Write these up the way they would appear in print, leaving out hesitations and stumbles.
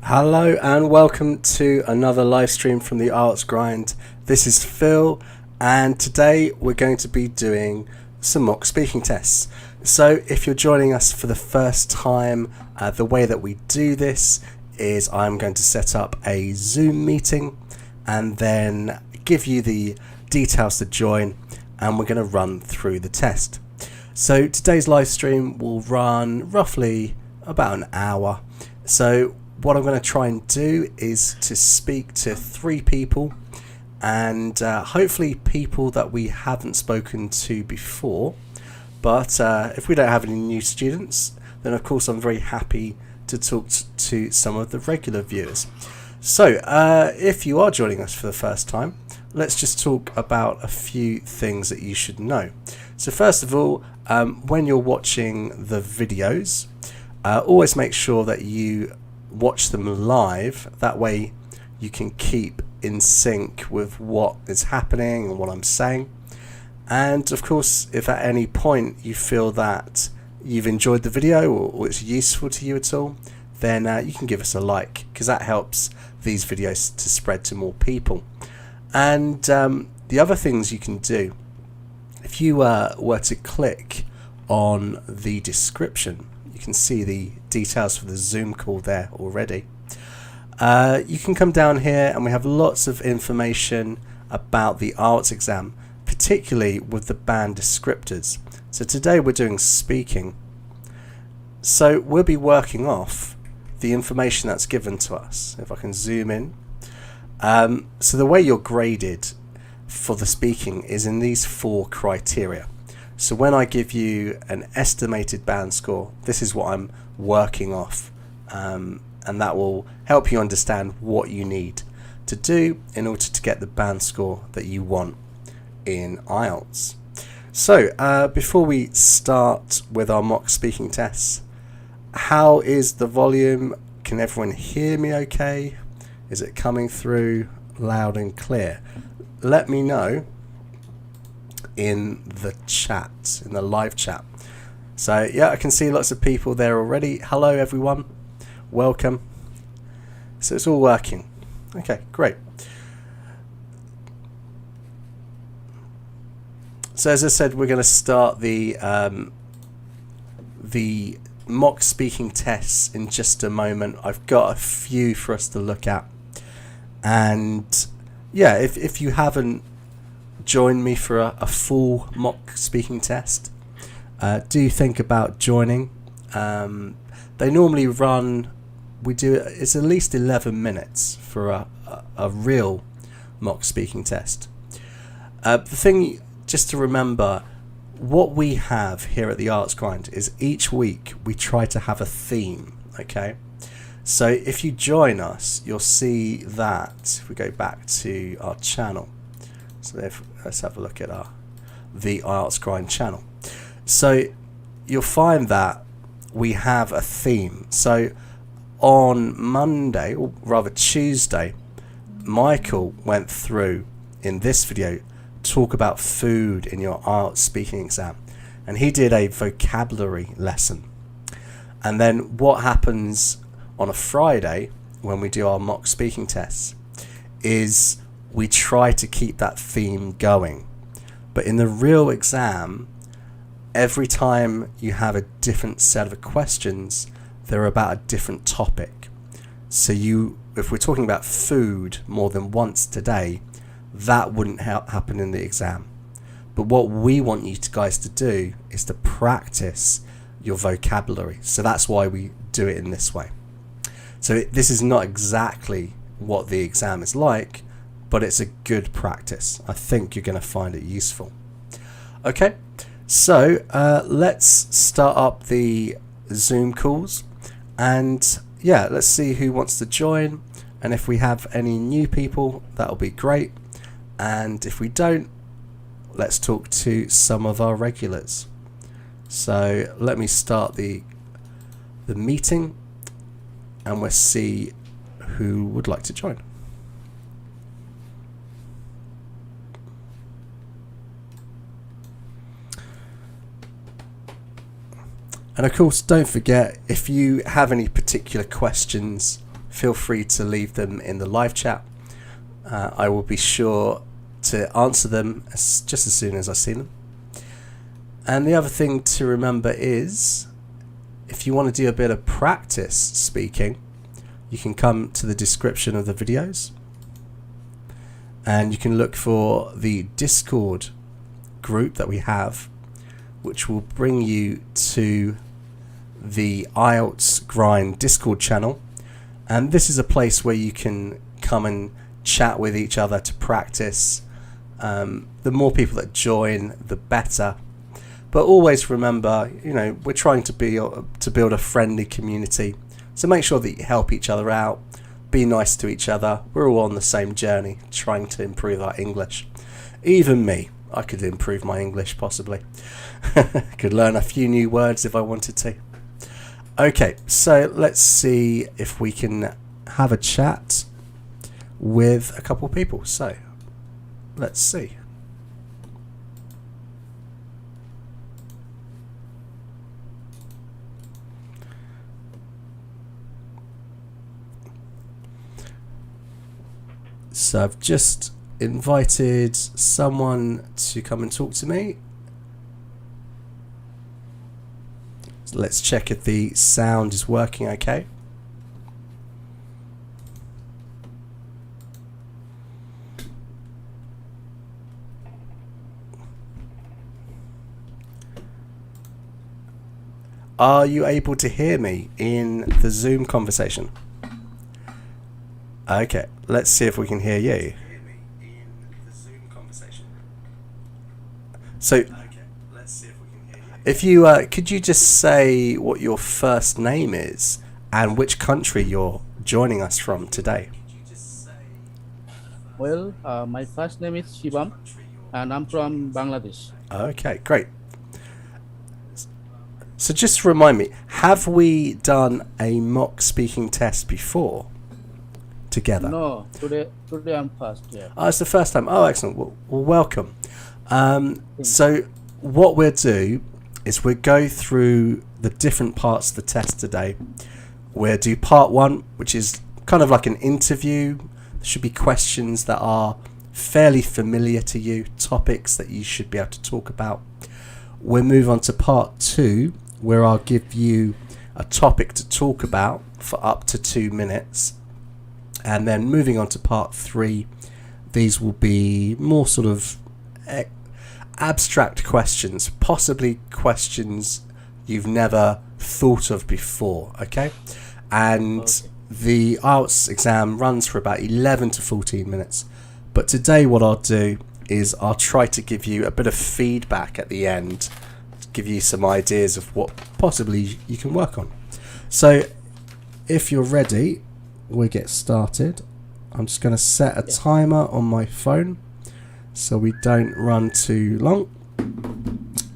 Hello and welcome to another live stream from the IELTS Grind. This is Phil, and today we're going to be doing some mock speaking tests. So if you're joining us for the first time, the way that we do this is I'm going to set up a Zoom meeting and then give you the details to join, and we're going to run through the test. So today's live stream will run roughly about an hour. So what I'm going to try and do is to speak to 3 people, and hopefully people that we haven't spoken to before. But if we don't have any new students, then of course I'm very happy to talk to some of the regular viewers. So if you are joining us for the first time, let's just talk about a few things that you should know. So first of all, when you're watching the videos, always make sure that you watch them live. That way you can keep in sync with what is happening and what I'm saying. And of course, if at any point you feel that you've enjoyed the video or it's useful to you at all, then you can give us a like, because that helps these videos to spread to more people. And the other things you can do, if you were to click on the description, you can see the details for the Zoom call there already. You can come down here and we have lots of information about the IELTS exam, particularly with the band descriptors. So today we're doing speaking. So we'll be working off the information that's given to us. If I can zoom in. So the way you're graded for the speaking is in these 4 criteria. So when I give you an estimated band score, this is what I'm working off, and that will help you understand what you need to do in order to get the band score that you want in IELTS. So before we start with our mock speaking tests, how is the volume? Can everyone hear me okay? Is it coming through loud and clear? Let me know in the chat, in the live chat. So yeah, I can see lots of people there already. Hello everyone, welcome. So it's all working. Okay, great. So as I said, we're going to start the mock speaking tests in just a moment. I've got a few for us to look at, and yeah, if you haven't joined me for a full mock speaking test, do think about joining. They normally run, it's at least 11 minutes for a real mock speaking test. The thing just to remember, what we have here at the IELTS Grind is each week we try to have a theme, okay? So if you join us, you'll see that if we go back to our channel, so let's have a look at the IELTS Grind channel. So you'll find that we have a theme. So on Monday, or rather Tuesday, Michael went through in this video talk about food in your IELTS speaking exam, and he did a vocabulary lesson. And then what happens on a Friday when we do our mock speaking tests is we try to keep that theme going. But in the real exam, every time you have a different set of questions, they're about a different topic. So if we're talking about food more than once today, that wouldn't happen in the exam. But what we want you guys to do is to practice your vocabulary. So that's why we do it in this way. So this is not exactly what the exam is like, but it's a good practice. I think you're going to find it useful. Okay, so let's start up the Zoom calls, and yeah, let's see who wants to join, and if we have any new people, that'll be great, and if we don't, let's talk to some of our regulars. So let me start the meeting, and we'll see who would like to join. And of course, don't forget, if you have any particular questions feel free to leave them in the live chat. I will be sure to answer them just as soon as I see them. And the other thing to remember is, if you want to do a bit of practice speaking, you can come to the description of the videos and you can look for the Discord group that we have, which will bring you to the IELTS Grind Discord channel. And this is a place where you can come and chat with each other to practice. The more people that join, the better. But always remember, we're trying to build a friendly community. So make sure that you help each other out. Be nice to each other. We're all on the same journey, trying to improve our English. Even me, I could improve my English possibly. Could learn a few new words if I wanted to. Okay, so let's see if we can have a chat with a couple of people. So let's see. So I've just invited someone to come and talk to me. So let's check if the sound is working okay. Are you able to hear me in the Zoom conversation? Okay, let's see if we can hear you. So, if you could you just say what your first name is and which country you're joining us from today? Well, my first name is Shivam, and I'm from Bangladesh. Okay, great. So just remind me, have we done a mock speaking test before together? No, today I'm first. Yeah. Oh, it's the first time. Oh, excellent. Well, welcome. So what we'll do is we'll go through the different parts of the test today. We'll do part one, which is kind of like an interview. There should be questions that are fairly familiar to you, topics that you should be able to talk about. We'll move on to part two, where I'll give you a topic to talk about for up to 2 minutes. And then moving on to part three, these will be more sort of abstract questions, possibly questions you've never thought of before, okay? And Okay. the IELTS exam runs for about 11 to 14 minutes. But today what I'll do is I'll try to give you a bit of feedback at the end, to give you some ideas of what possibly you can work on. So if you're ready, we'll get started. I'm just going to set a timer on my phone so we don't run too long.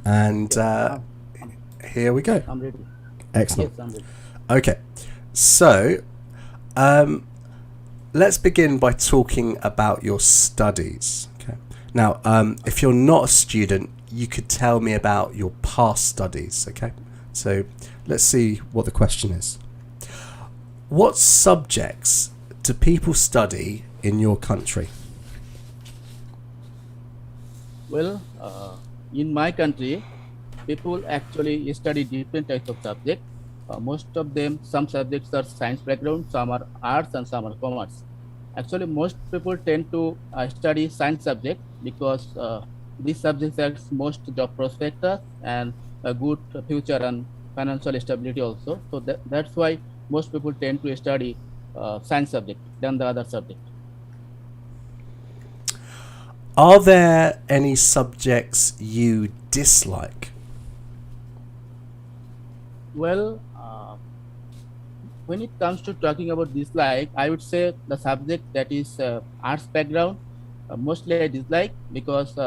And here we go. I'm ready. Excellent. Yes, I'm ready. Okay, so let's begin by talking about your studies. Okay. Now, if you're not a student, you could tell me about your past studies. Okay, so let's see what the question is. What subjects do people study in your country? Well, in my country, people actually study different types of subjects. Most of them, some subjects are science background, some are arts, and some are commerce. Actually, most people tend to study science subject because these subjects have most job prospectus and a good future and financial stability also. So that's why most people tend to study science subject than the other subject. Are there any subjects you dislike? Well, when it comes to talking about dislike, I would say the subject that is arts background, mostly I dislike because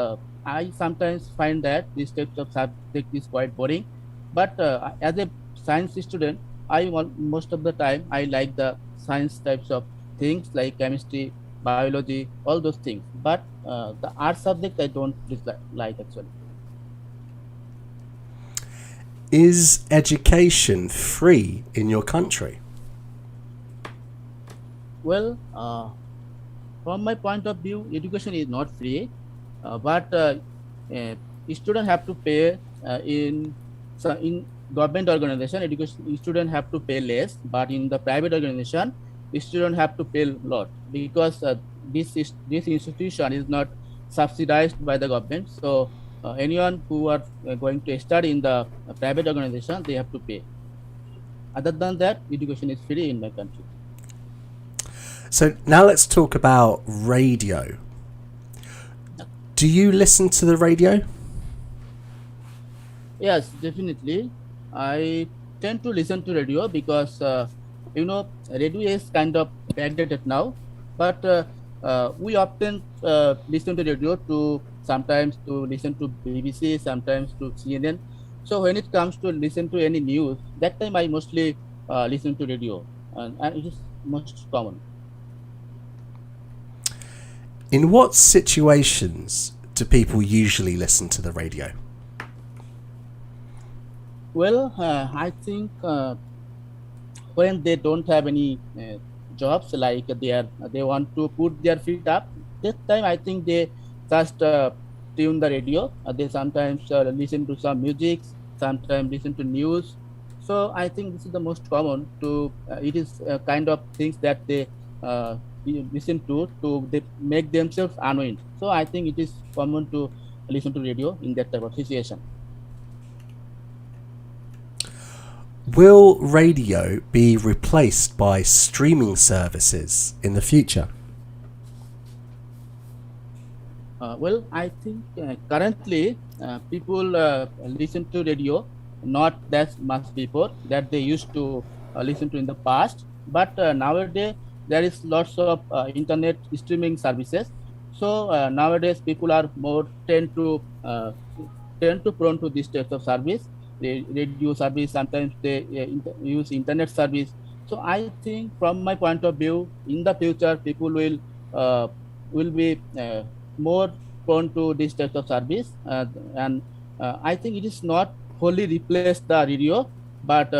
I sometimes find that this type of subject is quite boring. But as a science student, most of the time I like the science types of things like chemistry, biology, all those things. But the art subject I don't dislike actually. Is education free in your country? Well, from my point of view, education is not free, but uh, students have to pay in government organization. Education students have to pay less, but in the private organization, students have to pay a lot because this institution is not subsidized by the government. So anyone who are going to study in the private organization, they have to pay. Other than that, education is free in my country. So now let's talk about radio. Do you listen to the radio? Yes, definitely. I tend to listen to radio because radio is kind of backdated now, but we often listen to radio to sometimes to listen to BBC, sometimes to CNN. So when it comes to listen to any news, that time I mostly listen to radio, and it is most common. In what situations do people usually listen to the radio? Well, I think when they don't have any jobs, like they want to put their feet up, this time I think they just tune the radio. They sometimes listen to some music, sometimes listen to news. So I think this is the most common to it is kind of things that they listen to they make themselves unwind. So I think it is common to listen to radio in that type of situation. Will radio be replaced by streaming services in the future? Well, I think currently people listen to radio not that much before that they used to listen to in the past, but nowadays there is lots of internet streaming services. So nowadays people are more tend to prone to this types of service. They radio service, sometimes they use internet service. So I think from my point of view, in the future people will be more prone to this type of service, and I think it is not wholly replace the radio, but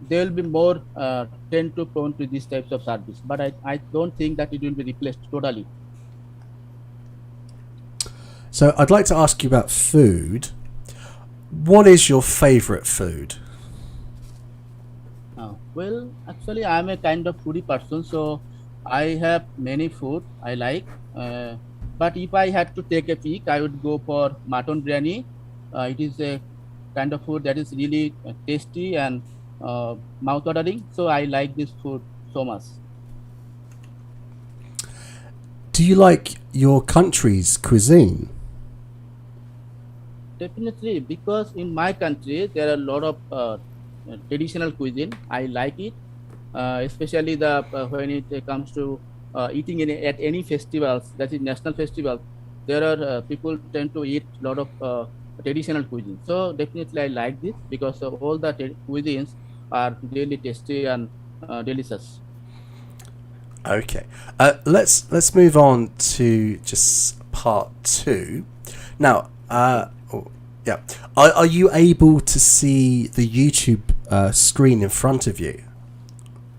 they will be more tend to prone to these types of service. But I don't think that it will be replaced totally. So I'd like to ask you about food. What is your favorite food? Well, actually, I'm a kind of foodie person, so I have many food I like. Uh, but if I had to take a pick, I would go for mutton biryani. It is a kind of food that is really tasty and mouth-watering. So I like this food so much. Do you like your country's cuisine? Definitely, because in my country there are a lot of traditional cuisine. I like it, especially the when it comes to eating at any festivals, that is national festivals. There are people tend to eat a lot of traditional cuisine. So definitely, I like this because all the cuisines are really tasty and delicious. Okay. Let's move on to just part two. Now, yeah, are you able to see the YouTube screen in front of you?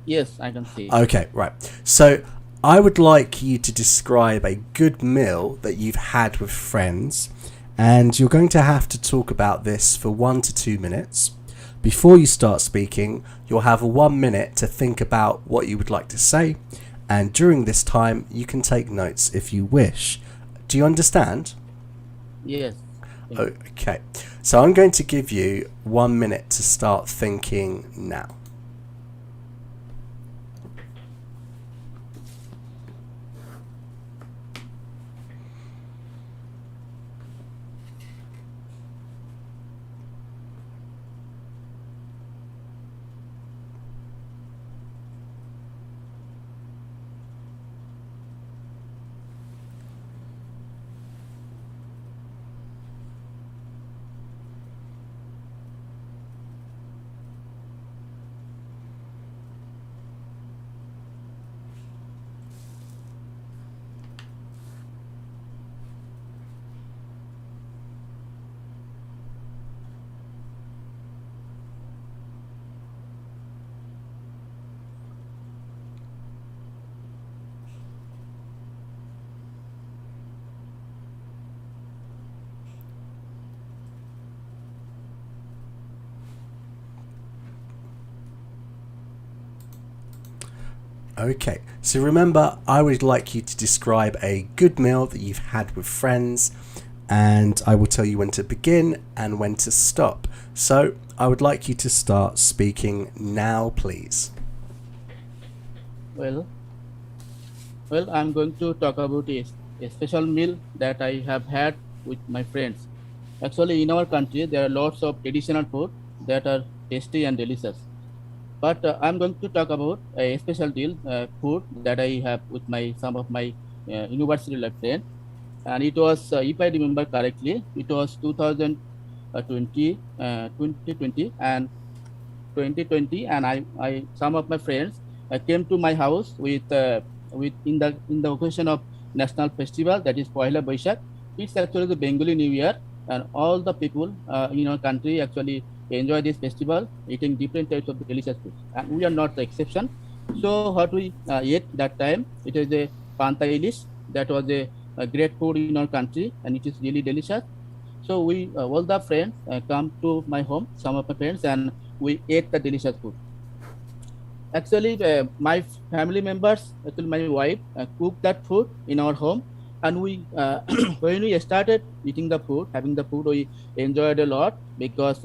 Yes, I can see. Okay, right. So I would like you to describe a good meal that you've had with friends, and you're going to have to talk about this for 1 to 2 minutes. Before you start speaking, you'll have 1 minute to think about what you would like to say, and during this time, you can take notes if you wish. Do you understand? Yes. Okay, so I'm going to give you 1 minute to start thinking now. Okay, so remember, I would like you to describe a good meal that you've had with friends, and I will tell you when to begin and when to stop. So I would like you to start speaking now, please. Well, I'm going to talk about a special meal that I have had with my friends. Actually, in our country, there are lots of traditional food that are tasty and delicious. But I'm going to talk about a special deal food that I have with my some of my university life friends, and it was, if I remember correctly, it was 2020, 2020, and 2020, and I some of my friends came to my house with in the occasion of national festival, that is Pohila Boishak. It's actually the Bengali New Year, and all the people in our country actually enjoy this festival, eating different types of delicious foods, and we are not the exception. So what we ate that time, it is a panta ilish. That was a great food in our country, and it is really delicious. So we all the friends come to my home, some of my friends, and we ate the delicious food. Actually, my family members, actually my wife, cooked that food in our home, and we when we started eating the food, having the food, we enjoyed a lot because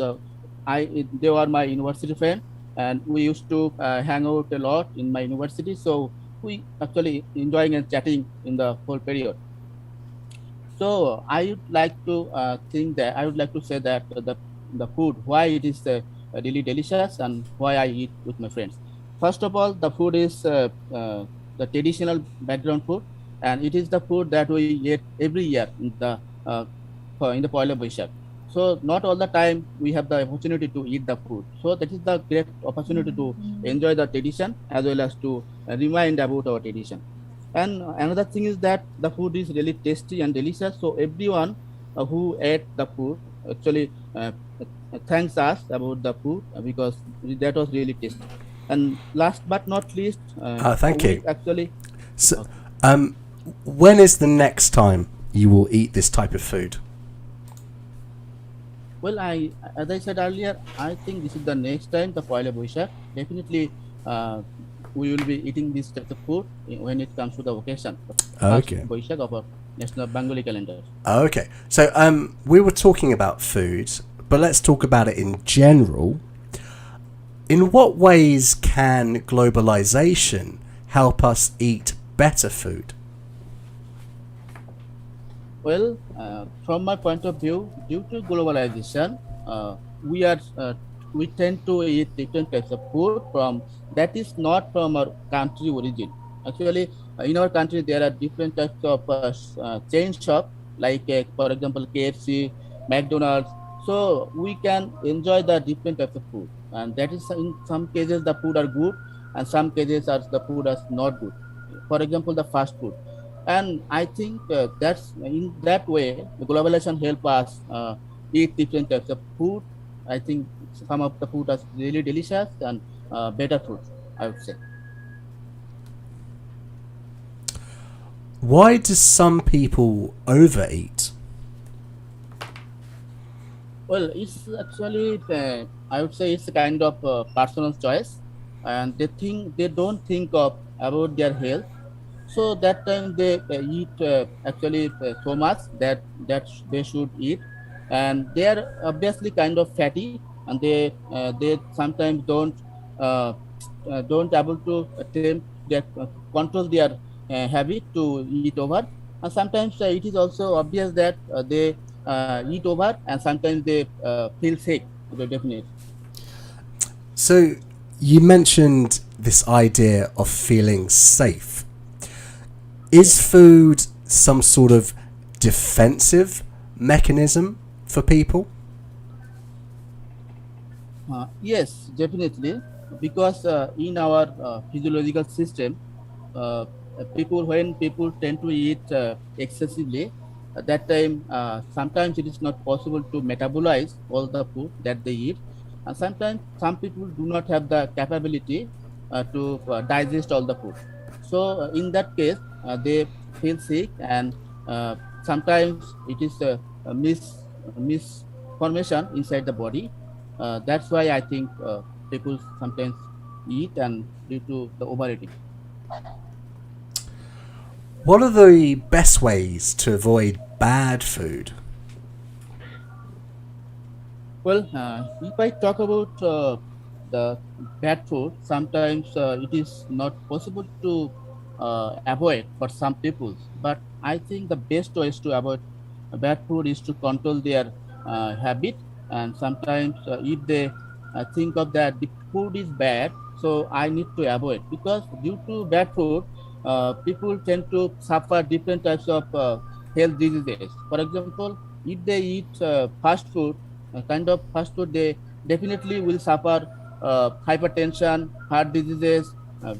they were my university friend, and we used to hang out a lot in my university. So we actually enjoying and chatting in the whole period. So I would like to think that I would like to say that the food, why it is really delicious and why I eat with my friends. First of all, the food is the traditional background food, and it is the food that we eat every year uh, in the Poila Boishak. So not all the time we have the opportunity to eat the food. So that is the great opportunity to enjoy the tradition as well as to remind about our tradition. And another thing is that the food is really tasty and delicious. So everyone who ate the food actually thanks us about the food because that was really tasty. And last but not least, Thank we you. actually So, uh, um, when is the next time you will eat this type of food? well, I as I said earlier, I think this is the next time the Poila Boishak. Definitely, uh, we will be eating this type of food when it comes to the occasion, the first Okay. Boishak of our national Bengali calendar. Okay. So, we were talking about food, but let's talk about it in general. In what ways can globalization help us eat better food? Well, from my point of view, due to globalization, we are we tend to eat different types of food from that is not from our country origin. Actually, in our country there are different types of chain shop, like for example KFC, McDonald's. So we can enjoy the different types of food, and that is in some cases the food are good, and some cases are the food is not good. For example, the fast food, and I think that's in that way the globalization help us eat different types of food. I think some of the food are really delicious and better food, I would say. Why do some people overeat? Well, it's actually I would say it's a kind of personal choice, and they don't think of about their health. So that time they eat actually so much that they should eat, and they are obviously kind of fatty, and they sometimes don't able to control their habit to eat over, and sometimes it is also obvious that they eat over, and sometimes they feel sick. Definitely. So, you mentioned this idea of feeling safe. Is Yes. food some sort of defensive mechanism for people? Yes, definitely, because in our physiological system, people when people tend to eat excessively, at that time sometimes it is not possible to metabolize all the food that they eat, and sometimes some people do not have the capability to digest all the food. So in that case, they feel sick, and sometimes it is a misformation inside the body. That's why I think people sometimes eat and due to the overeating. What are the best ways to avoid bad food? Well, if I talk about the bad food, sometimes it is not possible to avoid for some people. But I think the best ways to avoid bad food is to control their habit. And sometimes, if they think of that the food is bad, so I need to avoid, because due to bad food, people tend to suffer different types of health diseases. For example, if they eat fast food, kind of fast food, they definitely will suffer hypertension, heart diseases,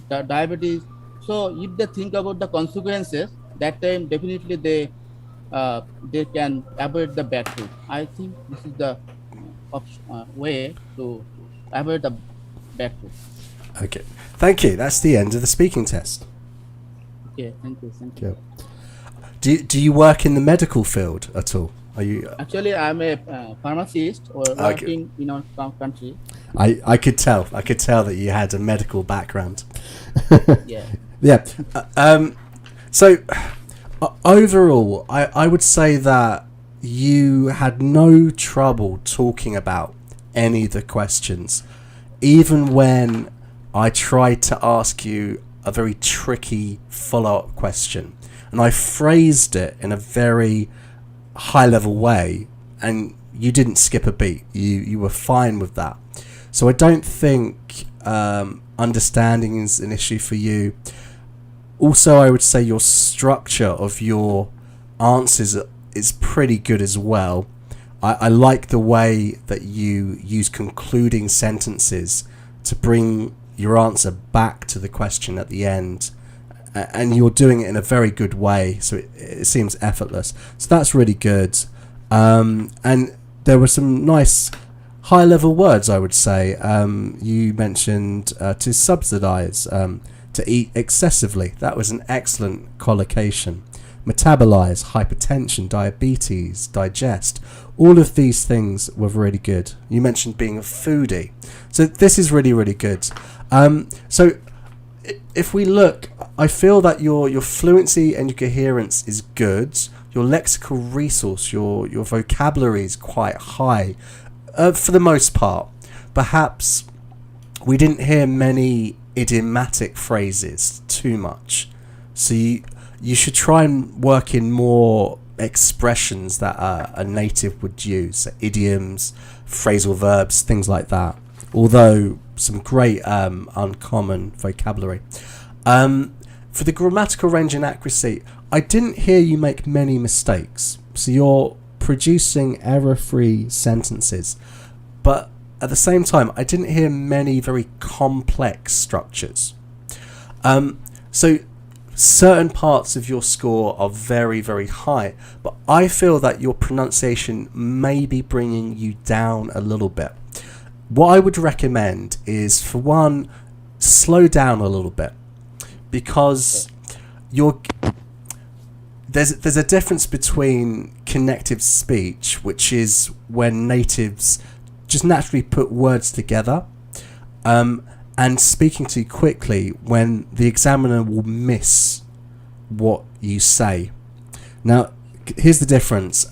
diabetes. So if they think about the consequences, that time definitely they can avoid the bad food. I think this is the way to avoid the bad food. Okay. Thank you. That's the end of the speaking test. Okay, thank you, thank you. Cool. Do you work in the medical field at all? Are you? Actually, I'm a pharmacist or working in our country. I could tell. I could tell that you had a medical background. Yeah. Yeah. So overall, I would say that you had no trouble talking about any of the questions, even when I tried to ask you a very tricky follow-up question, and I phrased it in a very high-level way, and you didn't skip a beat. You were fine with that. So I don't think understanding is an issue for you. Also, I would say your structure of your answers is pretty good as well. I like the way that you use concluding sentences to bring your answer back to the question at the end, and you're doing it in a very good way, so it seems effortless. So that's really good. And there were some nice high-level words, I would say. You mentioned to subsidize, to eat excessively. That was an excellent collocation. Metabolize, hypertension, diabetes, digest. All of these things were really good. You mentioned being a foodie. So this is really, really good. So if we look, I feel that your fluency and your coherence is good. Your lexical resource, your vocabulary is quite high for the most part. Perhaps we didn't hear many idiomatic phrases too much. So you should try and work in more expressions that a native would use, so idioms, phrasal verbs, things like that. Although some great uncommon vocabulary. For the grammatical range and accuracy, I didn't hear you make many mistakes. So you're producing error-free sentences. But at the same time, I didn't hear many very complex structures. So certain parts of your score are very, very high. But I feel that your pronunciation may be bringing you down a little bit. What I would recommend is, for one, slow down a little bit, because there's a difference between connective speech, which is when natives just naturally put words together, and speaking too quickly when the examiner will miss what you say. Now, here's the difference.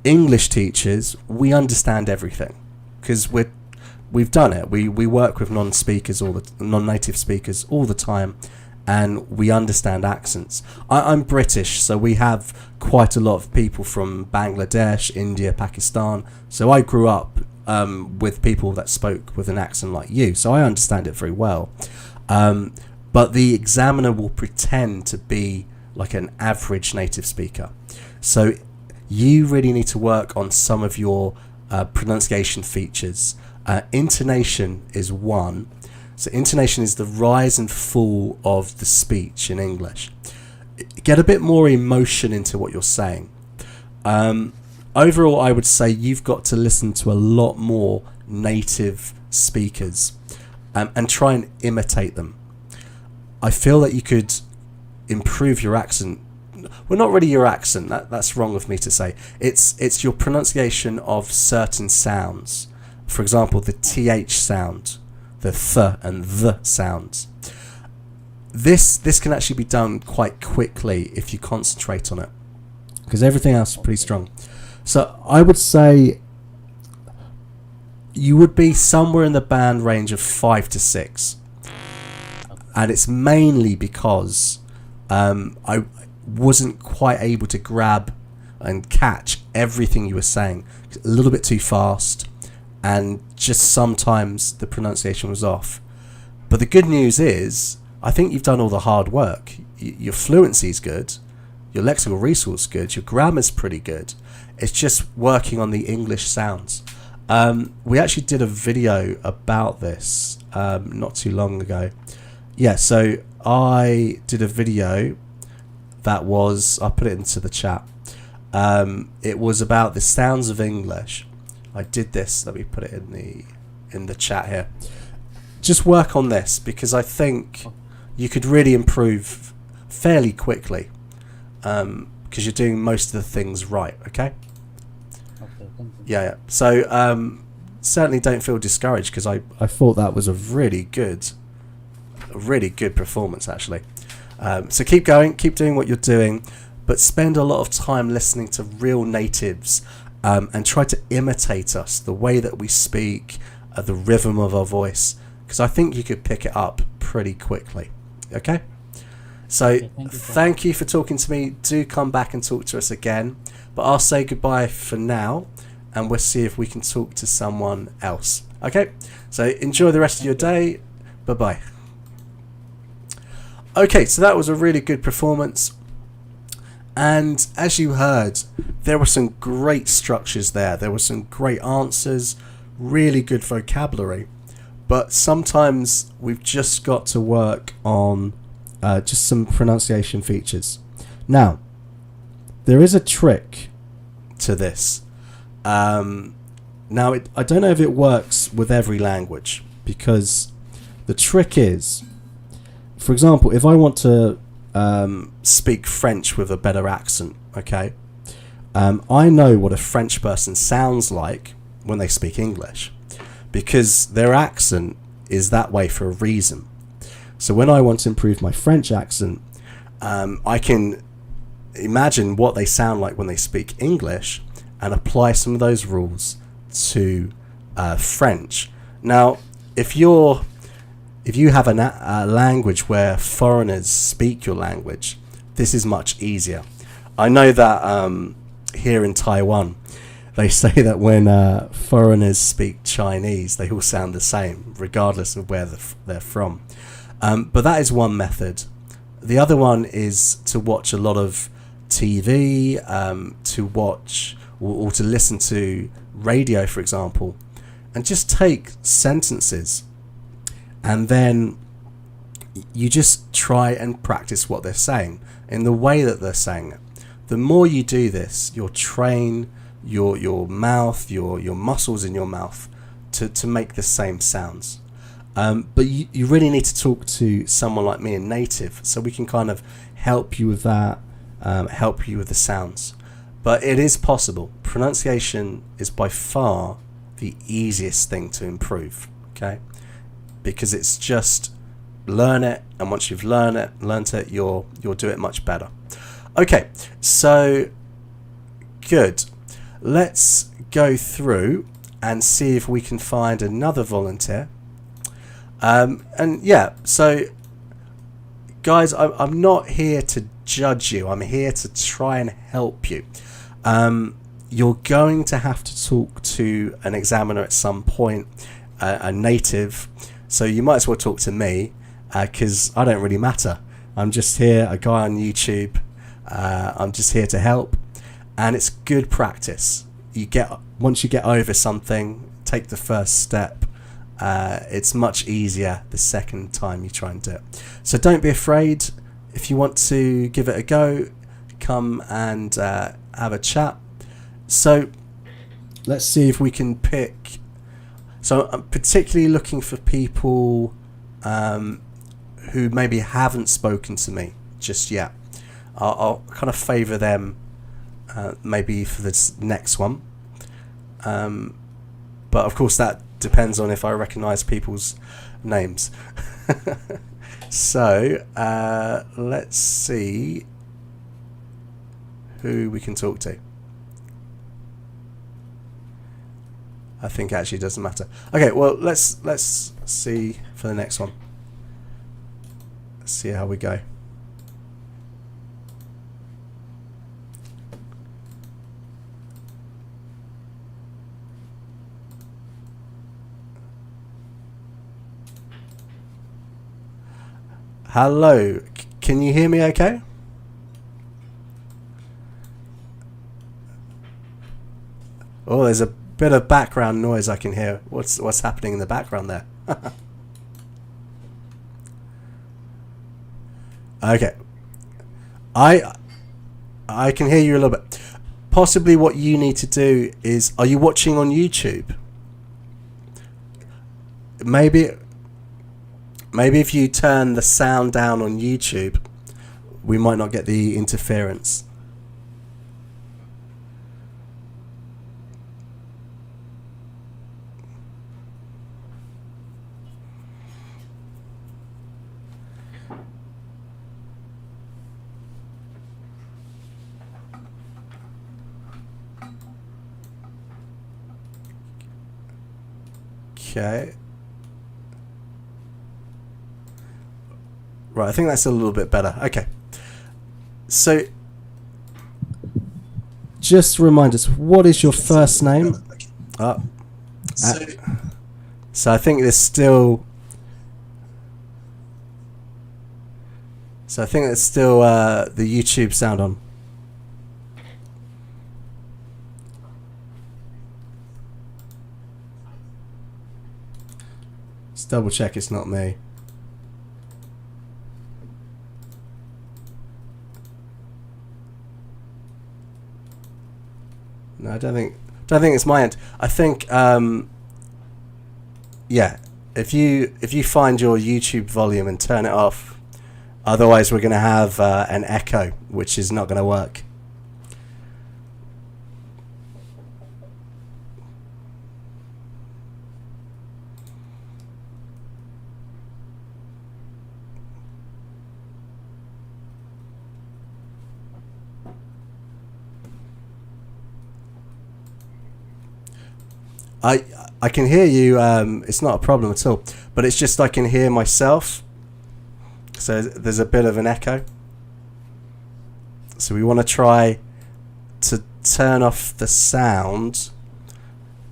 English teachers, we understand everything because we've done it. We work with non-native speakers all the time, and we understand accents. I'm British, so we have quite a lot of people from Bangladesh, India, Pakistan. So I grew up with people that spoke with an accent like you, so I understand it very well. But the examiner will pretend to be like an average native speaker. So you really need to work on some of your pronunciation features. Intonation is one. So intonation is the rise and fall of the speech in English. Get a bit more emotion into what you're saying. Overall, I would say you've got to listen to a lot more native speakers and try and imitate them. I feel that you could improve your accent. Well, not really your accent. That's wrong of me to say. It's your pronunciation of certain sounds. For example, the TH sound, the th and the sounds. this can actually be done quite quickly if you concentrate on it, because everything else is pretty strong. So I would say you would be somewhere in the band range of 5 to 6, and it's mainly because I wasn't quite able to grab and catch everything you were saying. A little bit too fast, and just sometimes the pronunciation was off. But the good news is, I think you've done all the hard work. Your fluency is good, your lexical resource is good, your grammar's pretty good. It's just working on the English sounds. We actually did a video about this not too long ago. Yeah, so I did a video that was, I'll put it into the chat. It was about the sounds of English. I did this, let me put it in the chat here. Just work on this, because I think you could really improve fairly quickly, because you're doing most of the things right. Okay, thank you. yeah. So certainly don't feel discouraged, because I thought that was a really good performance actually. So keep going, keep doing what you're doing, but spend a lot of time listening to real natives, and try to imitate us, the way that we speak, the rhythm of our voice, because I think you could pick it up pretty quickly. Okay, so thank you for talking to me. Do come back and talk to us again, but I'll say goodbye for now, and we'll see if we can talk to someone else. Okay, so enjoy the rest of your day. Bye bye. Okay, so that was a really good performance, and as you heard, there were some great structures there. There were some great answers, really good vocabulary, but sometimes we've just got to work on just some pronunciation features. Now, there is a trick to this. Now, I don't know if it works with every language, because the trick is, for example, if I want to speak French with a better accent, okay, I know what a French person sounds like when they speak English, because their accent is that way for a reason. So when I want to improve my French accent, I can imagine what they sound like when they speak English and apply some of those rules to French. Now, if you have a language where foreigners speak your language, this is much easier. I know that here in Taiwan, they say that when foreigners speak Chinese, they all sound the same, regardless of where they're from. But that is one method. The other one is to watch a lot of TV, to watch or to listen to radio, for example, and just take sentences, and then you just try and practice what they're saying in the way that they're saying it. The more you do this, you'll train your mouth, your muscles in your mouth to make the same sounds. But you really need to talk to someone like me, a native, so we can kind of help you with that, help you with the sounds. But it is possible. Pronunciation is by far the easiest thing to improve, okay? Because it's just learn it, and once you've learned it, you'll do it much better. Okay, so good. Let's go through and see if we can find another volunteer. And yeah, so guys, I'm not here to judge you. I'm here to try and help you. You're going to have to talk to an examiner at some point, a native. So you might as well talk to me, because I don't really matter. I'm just here, a guy on YouTube. I'm just here to help, and it's good practice. Once you get over something, take the first step. It's much easier the second time you try and do it. So don't be afraid. If you want to give it a go, come and have a chat. So let's see if we can pick. So I'm particularly looking for people who maybe haven't spoken to me just yet. I'll kind of favour them maybe for this next one. But of course that depends on if I recognise people's names. So let's see who we can talk to. I think actually doesn't matter. Okay, well let's see for the next one. Let's see how we go. Hello, can you hear me okay? Oh, there's a bit of background noise I can hear. What's happening in the background there? Okay. I can hear you a little bit. Possibly what you need to do is, are you watching on YouTube? Maybe if you turn the sound down on YouTube, we might not get the interference. Okay. Right, I think that's a little bit better. Okay. So, just remind us, what is your first name? So I think there's still... So I think there's still the YouTube sound on. Let's double check it's not me. No, I don't think it's my end. I think yeah, if you find your YouTube volume and turn it off, otherwise we're going to have an echo, which is not going to work. I can hear you, it's not a problem at all, but it's just I can hear myself, so there's a bit of an echo. So we want to try to turn off the sound,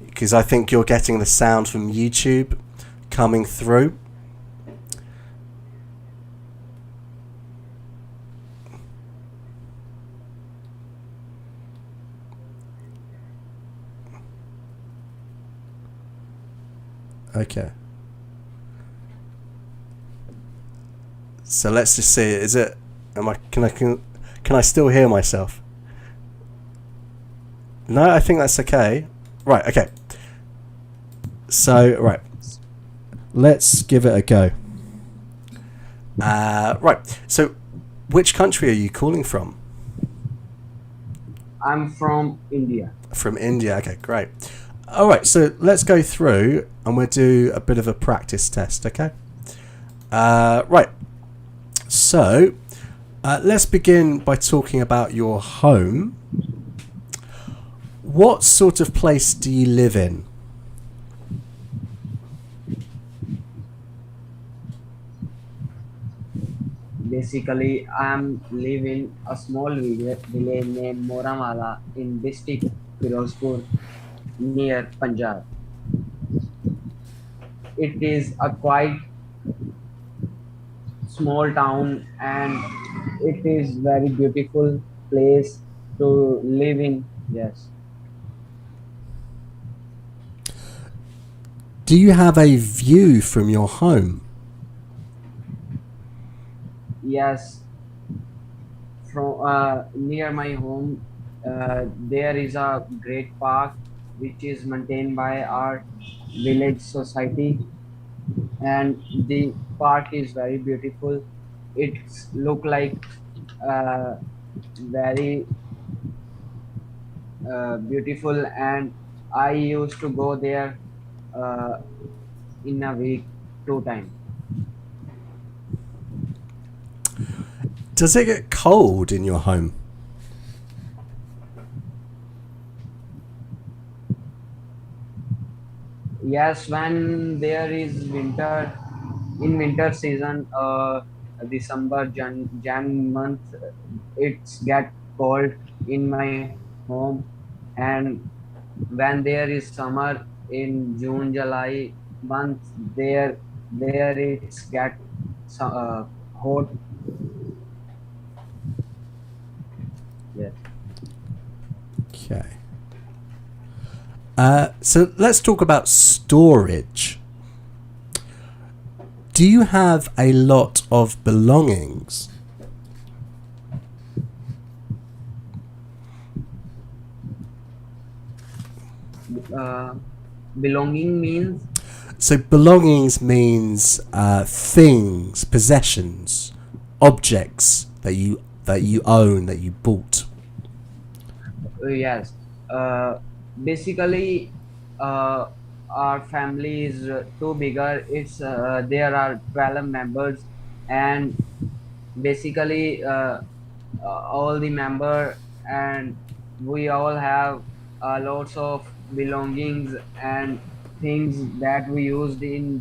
because I think you're getting the sound from YouTube coming through. Okay. So let's just see. Is it? Can I still hear myself? No, I think that's okay. Right. Okay. So right. Let's give it a go. Right. So, which country are you calling from? I'm from India. From India. Okay, great. All right, so let's go through and we'll do a bit of a practice test, okay? Right. So, let's begin by talking about your home. What sort of place do you live in? Basically, I'm living a small village named Moramala in district Firozpur near Punjab. It is a quite small town and it is very beautiful place to live in. Yes. Do you have a view from your home? Yes. From near my home, there is a great park which is maintained by our village society, and the park is very beautiful. It look like very beautiful, and I used to go there uh, in a week, 2 times. Does it get cold in your home? Yes, when there is winter, in winter season, December, Jan month, it's get cold in my home, and when there is summer in June, July month, there it's get hot. Yes. Okay. So let's talk about storage. Do you have a lot of belongings? Uh, Belonging means So belongings means things, possessions, objects that you own, that you bought. yes. Uh, Basically, uh, our family is too bigger. It's there are 12 members, and basically all the member, and we all have lots of belongings and things that we use in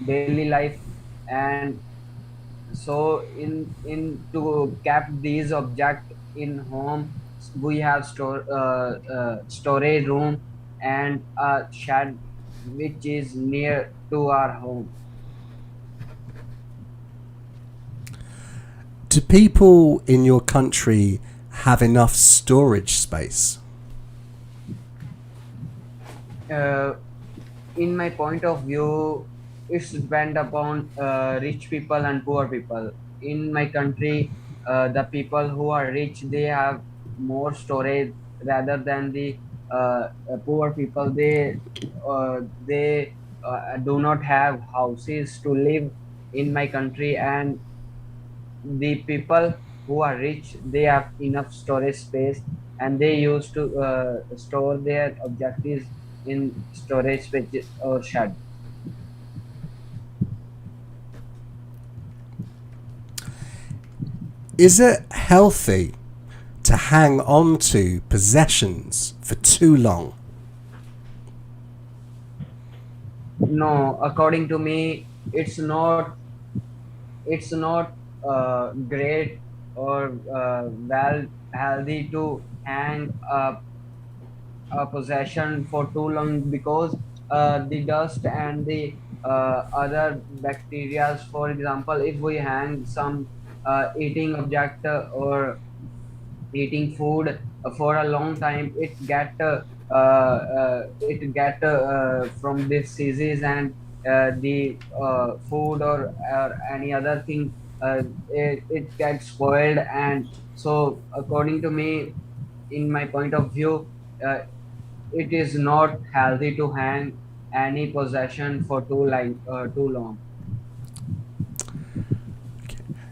daily life. And so in to keep these objects in home, we have storage room and a shed which is near to our home. Do people in your country have enough storage space? uh, in my point of view, it's depend upon rich people and poor people. In my country, the people who are rich, they have more storage rather than the poor people. They do not have houses to live in my country, and the people who are rich, they have enough storage space, and they used to store their objectives in storage space or shed. Is it healthy to hang on to possessions for too long? No, according to me, it's not great or well healthy to hang a possession for too long, because the dust and the other bacteria, for example, if we hang some eating object eating food for a long time, it get from diseases, and the food or any other thing, it gets spoiled. And so according to me, in my point of view, uh, it is not healthy to hang any possession for too long.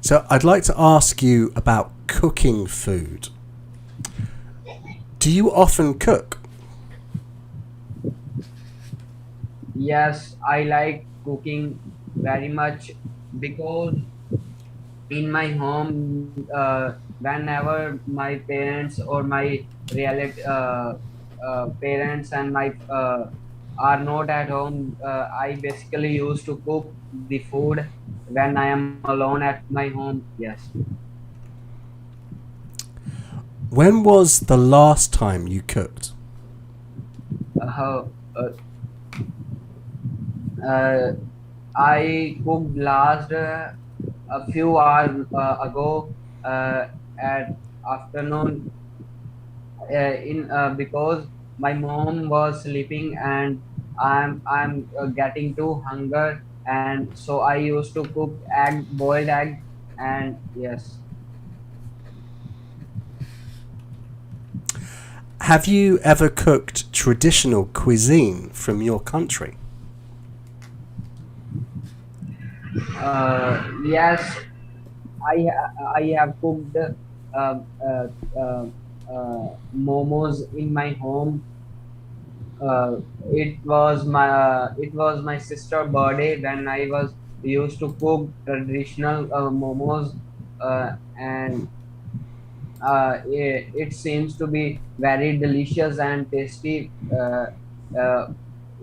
So I'd like to ask you about cooking food. Do you often cook? Yes, I like cooking very much, because in my home, whenever my parents or my parents and my are not at home, I basically used to cook the food when I am alone at my home. Yes. When was the last time you cooked? uh, uh, uh, I cooked last a few hours ago, at afternoon, in because my mom was sleeping, and I'm getting too hunger, and so I used to cook boiled egg, and yes. Have you ever cooked traditional cuisine from your country? Yes, I have cooked uh, uh, momos in my home, It was my sister birthday. Then I was used to cook traditional momos, and it seems to be very delicious and tasty. Uh,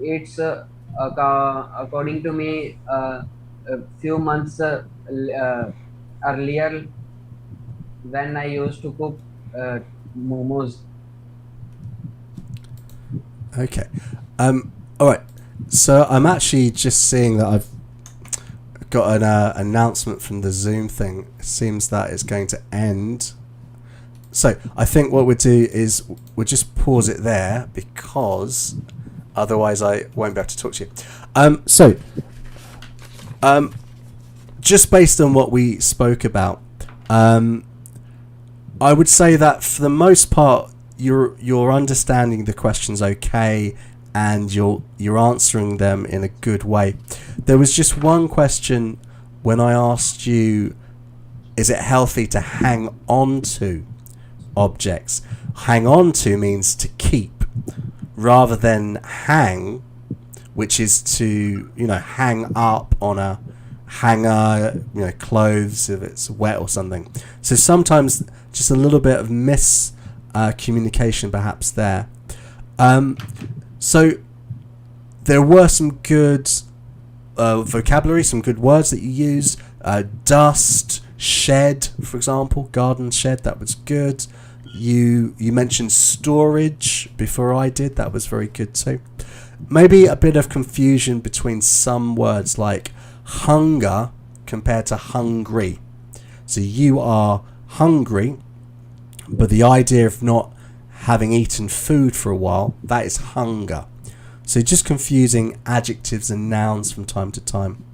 it's according to me, a few months earlier when I used to cook momos. Okay. All right. So I'm actually just seeing that I've got an announcement from the Zoom thing. It seems that it's going to end. So I think what we'll do is we'll just pause it there because otherwise I won't be able to talk to you. Just based on what we spoke about, I would say that for the most part you're understanding the questions okay and you're answering them in a good way. There was just one question when I asked you, is it healthy to hang on to objects? Hang on to means to keep rather than hang, which is to, hang up on a hanger, clothes if it's wet or something. So sometimes just a little bit of communication perhaps there. So there were some good vocabulary, some good words that you used. Dust, shed, for example, garden shed, that was good. You mentioned storage before I did, that was very good too. Maybe a bit of confusion between some words like hunger compared to hungry. So you are hungry, but the idea of not having eaten food for a while, that is hunger. So just confusing adjectives and nouns from time to time.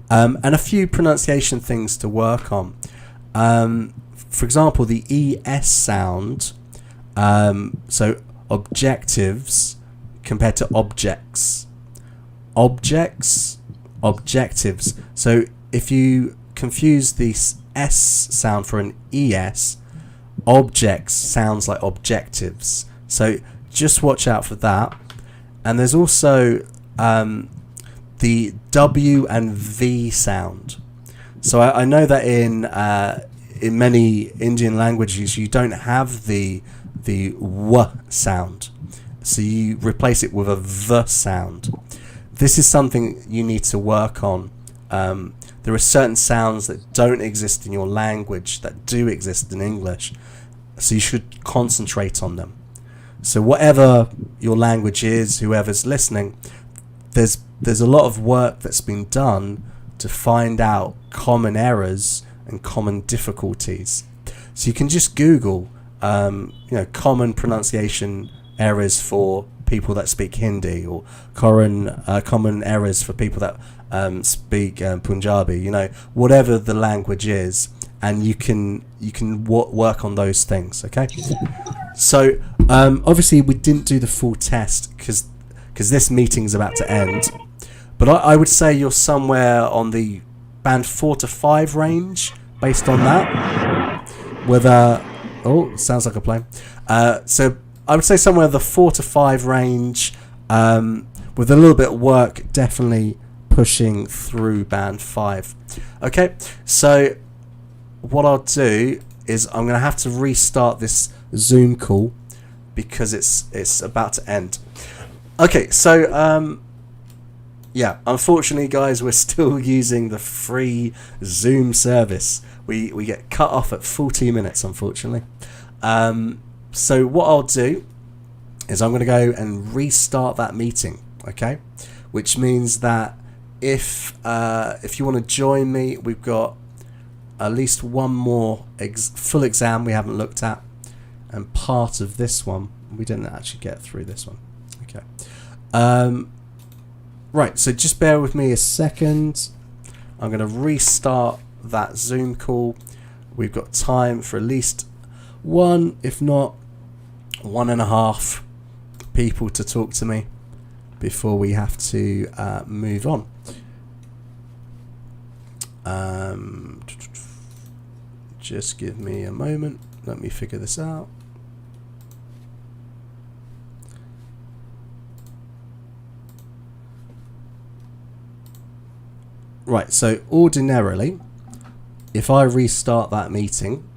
And a few pronunciation things to work on. For example, the ES sound, so objectives compared to objects. Objects, objectives. So if you confuse the S sound for an ES, objects sounds like objectives. So just watch out for that. And there's also the W and V sound. So I know that in many Indian languages you don't have the W sound. So you replace it with a V sound. This is something you need to work on. There are certain sounds that don't exist in your language that do exist in English. So you should concentrate on them. So whatever your language is, whoever's listening, there's a lot of work that's been done to find out common errors and common difficulties. So you can just Google, common pronunciation errors for people that speak Hindi, or common errors for people that speak Punjabi. Whatever the language is, and you can work on those things. Okay. So obviously we didn't do the full test because this meeting's about to end. But I would say you're somewhere on the band 4 to 5 range based on that. Sounds like a plane. So I would say somewhere the 4 to 5 range, with a little bit of work, definitely pushing through band 5. Okay, so what I'll do is I'm going to have to restart this Zoom call because it's about to end. Okay, so unfortunately guys, we're still using the free Zoom service. We get cut off at 14 minutes, unfortunately. So what I'll do is I'm going to go and restart that meeting, okay? Which means that if you want to join me, we've got at least one more full exam we haven't looked at, and part of this one we didn't actually get through this one. Okay. Right, so just bear with me a second. I'm going to restart that Zoom call. We've got time for at least one, if not 1.5 people to talk to me before we have to move on. Just give me a moment. Let me figure this out. Right, so ordinarily, if I restart that meeting,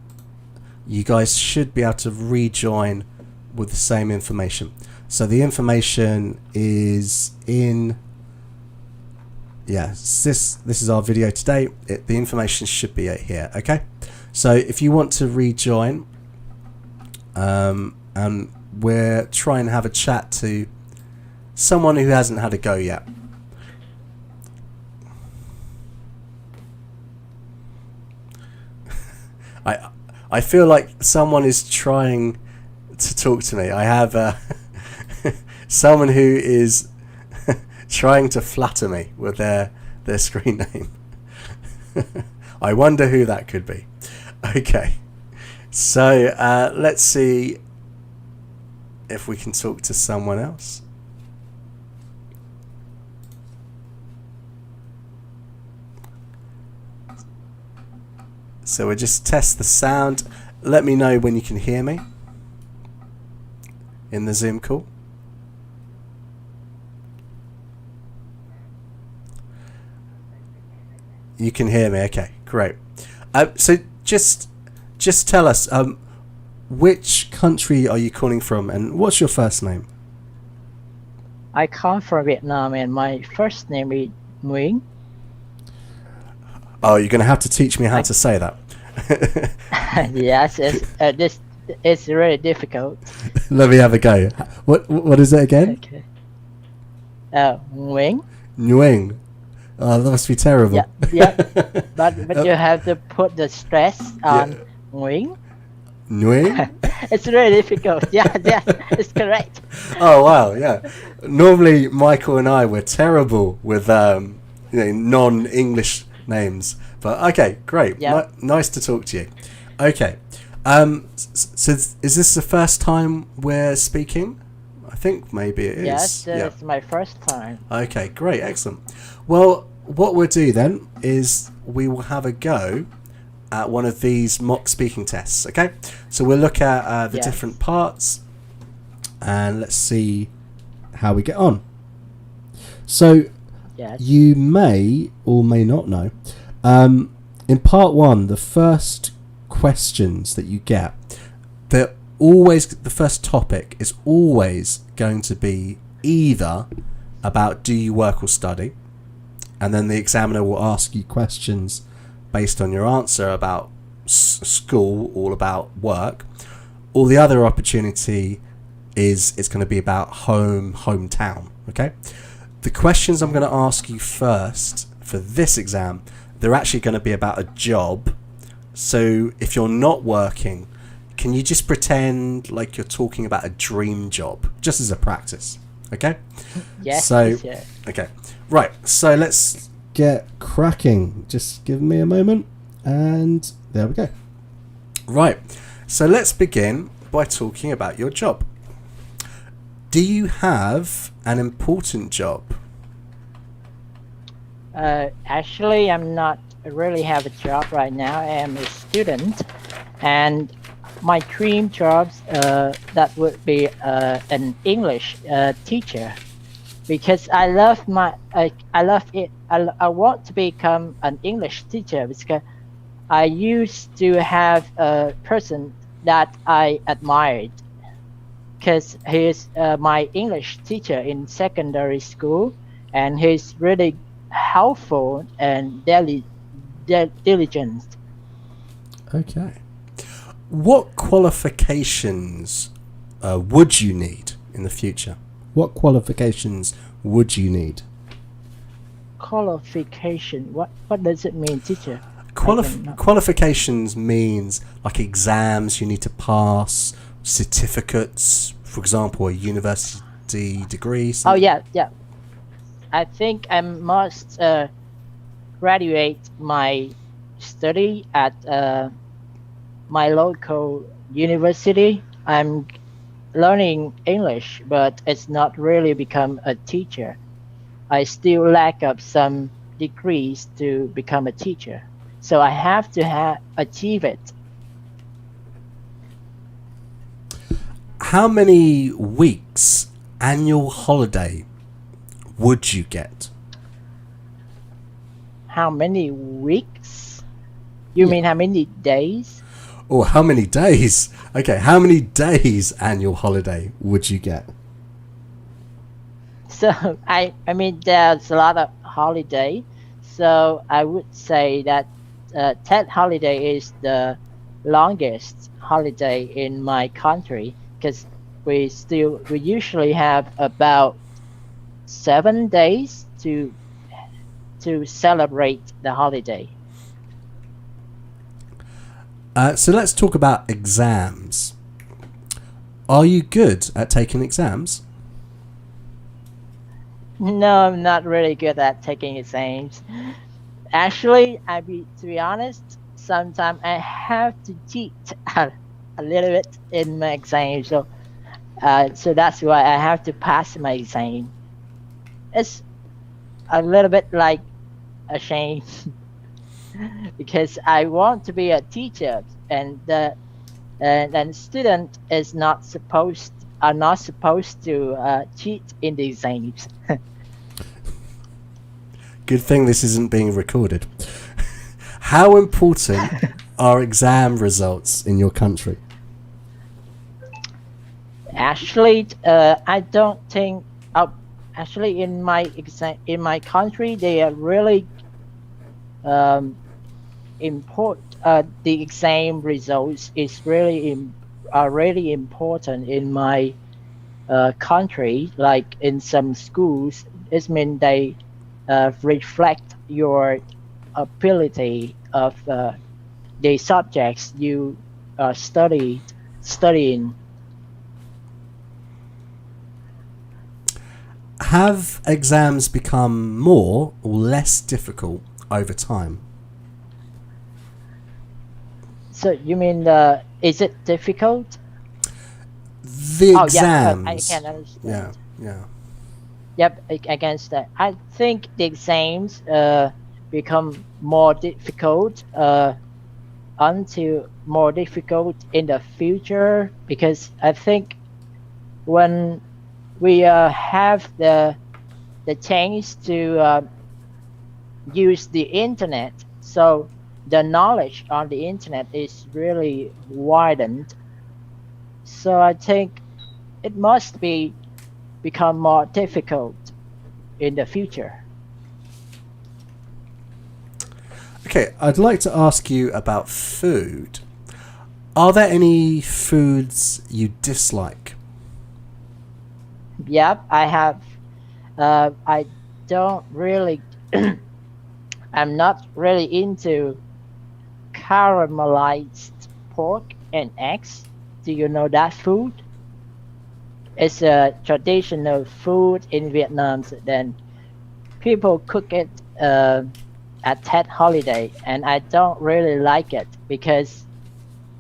you guys should be able to rejoin with the same information. So the information is in, this is our video today. The information should be here, okay? So if you want to rejoin, and we're trying to have a chat to someone who hasn't had a go yet. I feel like someone is trying to talk to me. I have someone who is trying to flatter me with their screen name. I wonder who that could be. Okay, so let's see if we can talk to someone else. So we'll just test the sound. Let me know when you can hear me in the Zoom call. You can hear me, okay, great. So just tell us, which country are you calling from, and what's your first name? I come from Vietnam, and my first name is Nguyen. Oh, you're going to have to teach me how to say that. Yes, it's really difficult. Let me have a go. What is it again? Okay. Nguyen. Nguyen. Oh, that must be terrible. Yeah. But you have to put the stress on Nguyen. Nguyen? It's really difficult. Yeah, it's correct. Oh wow, yeah. Normally, Michael and I were terrible with non-English names, but okay, great. Yeah. Nice to talk to you. Okay, so is this the first time we're speaking? I think maybe it is. Yes, it's my first time. Okay, great, excellent. Well, what we'll do then is we will have a go at one of these mock speaking tests, okay? So we'll look at the different parts and let's see how we get on. So you may or may not know, in part one, the first questions that you get, the first topic is always going to be either about do you work or study, and then the examiner will ask you questions based on your answer about school or about work, or the other opportunity is it's going to be about hometown. Okay, the questions I'm going to ask you first for this exam, they're actually going to be about a job. So if you're not working, can you just pretend like you're talking about a dream job, just as a practice? Okay. Yes. So okay, right. So let's get cracking. Just give me a moment, and there we go. Right. So let's begin by talking about your job. Do you have an important job? Actually, I'm not really have a job right now. I am a student, and my dream jobs that would be an English teacher, because I love it. I want to become an English teacher because I used to have a person that I admired, because he's my English teacher in secondary school, and he's really helpful and diligent. Okay. What qualifications would you need in the future? What qualifications would you need? Qualification? What does it mean, teacher? Qualifications means like exams you need to pass, certificates, for example, a university degree. Something. Oh yeah. I think I must graduate my study at my local university. I'm learning English, but it's not really become a teacher. I still lack of some degrees to become a teacher, so I have to achieve it. How many weeks annual holiday would you get? how many weeks? You mean how many days? Or how many days? Okay, how many days annual holiday would you get? So I mean there's a lot of holiday. So I would say that Tet holiday is the longest holiday in my country because we usually have about 7 days to celebrate the holiday. So let's talk about exams. Are you good at taking exams? No, I'm not really good at taking exams. Actually, to be honest, sometimes I have to cheat a little bit in my exam. So that's why I have to pass my exam. It's a little bit like a shame because I want to be a teacher, and the student is not supposed are not supposed to cheat in the exams. Good thing this isn't being recorded. How important are exam results in your country? Actually, I don't think. Actually, in my country, they are really the exam results are really important in my country. Like in some schools, it means they reflect your ability of the subjects you studying. Have exams become more or less difficult over time? So you mean is it difficult? The Oh yeah, I exams. can understand. Yeah, yeah. Yep, against that. I think the exams become more difficult until more difficult in the future, because I think when we have the chance to use the internet, so the knowledge on the internet is really widened. So I think it must become more difficult in the future. Okay, I'd like to ask you about food. Are there any foods you dislike? Yep, I have. I don't really. I'm not really into caramelized pork and eggs. Do you know that food? It's a traditional food in Vietnam. So then people cook it at Tet holiday, and I don't really like it because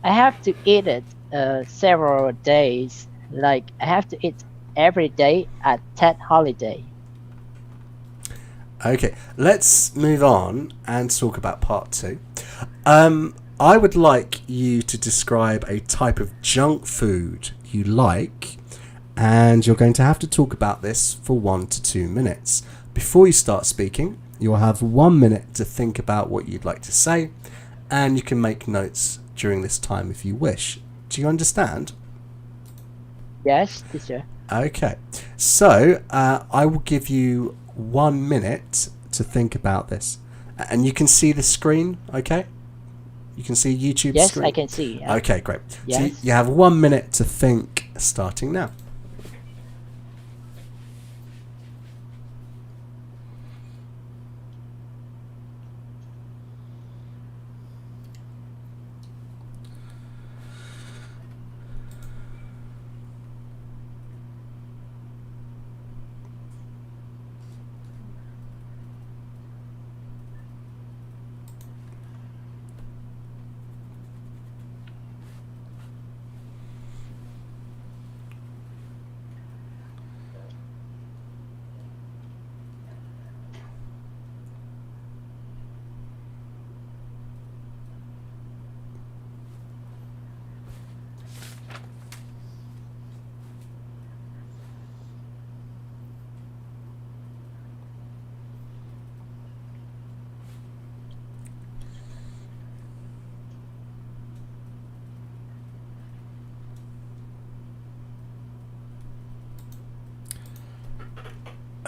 I have to eat it several days. Like I have to eat every day at Tet holiday. Okay, let's move on and talk about part 2. I would like you to describe a type of junk food you like, and you're going to have to talk about this for 1 to 2 minutes. Before you start speaking, you'll have 1 minute to think about what you'd like to say, and you can make notes during this time if you wish. Do you understand? Yes, teacher. Okay, so I will give you 1 minute to think about this, and you can see the screen. Okay, you can see YouTube Yes, screen. I can see. Okay, great. Yes. So you have 1 minute to think, starting now.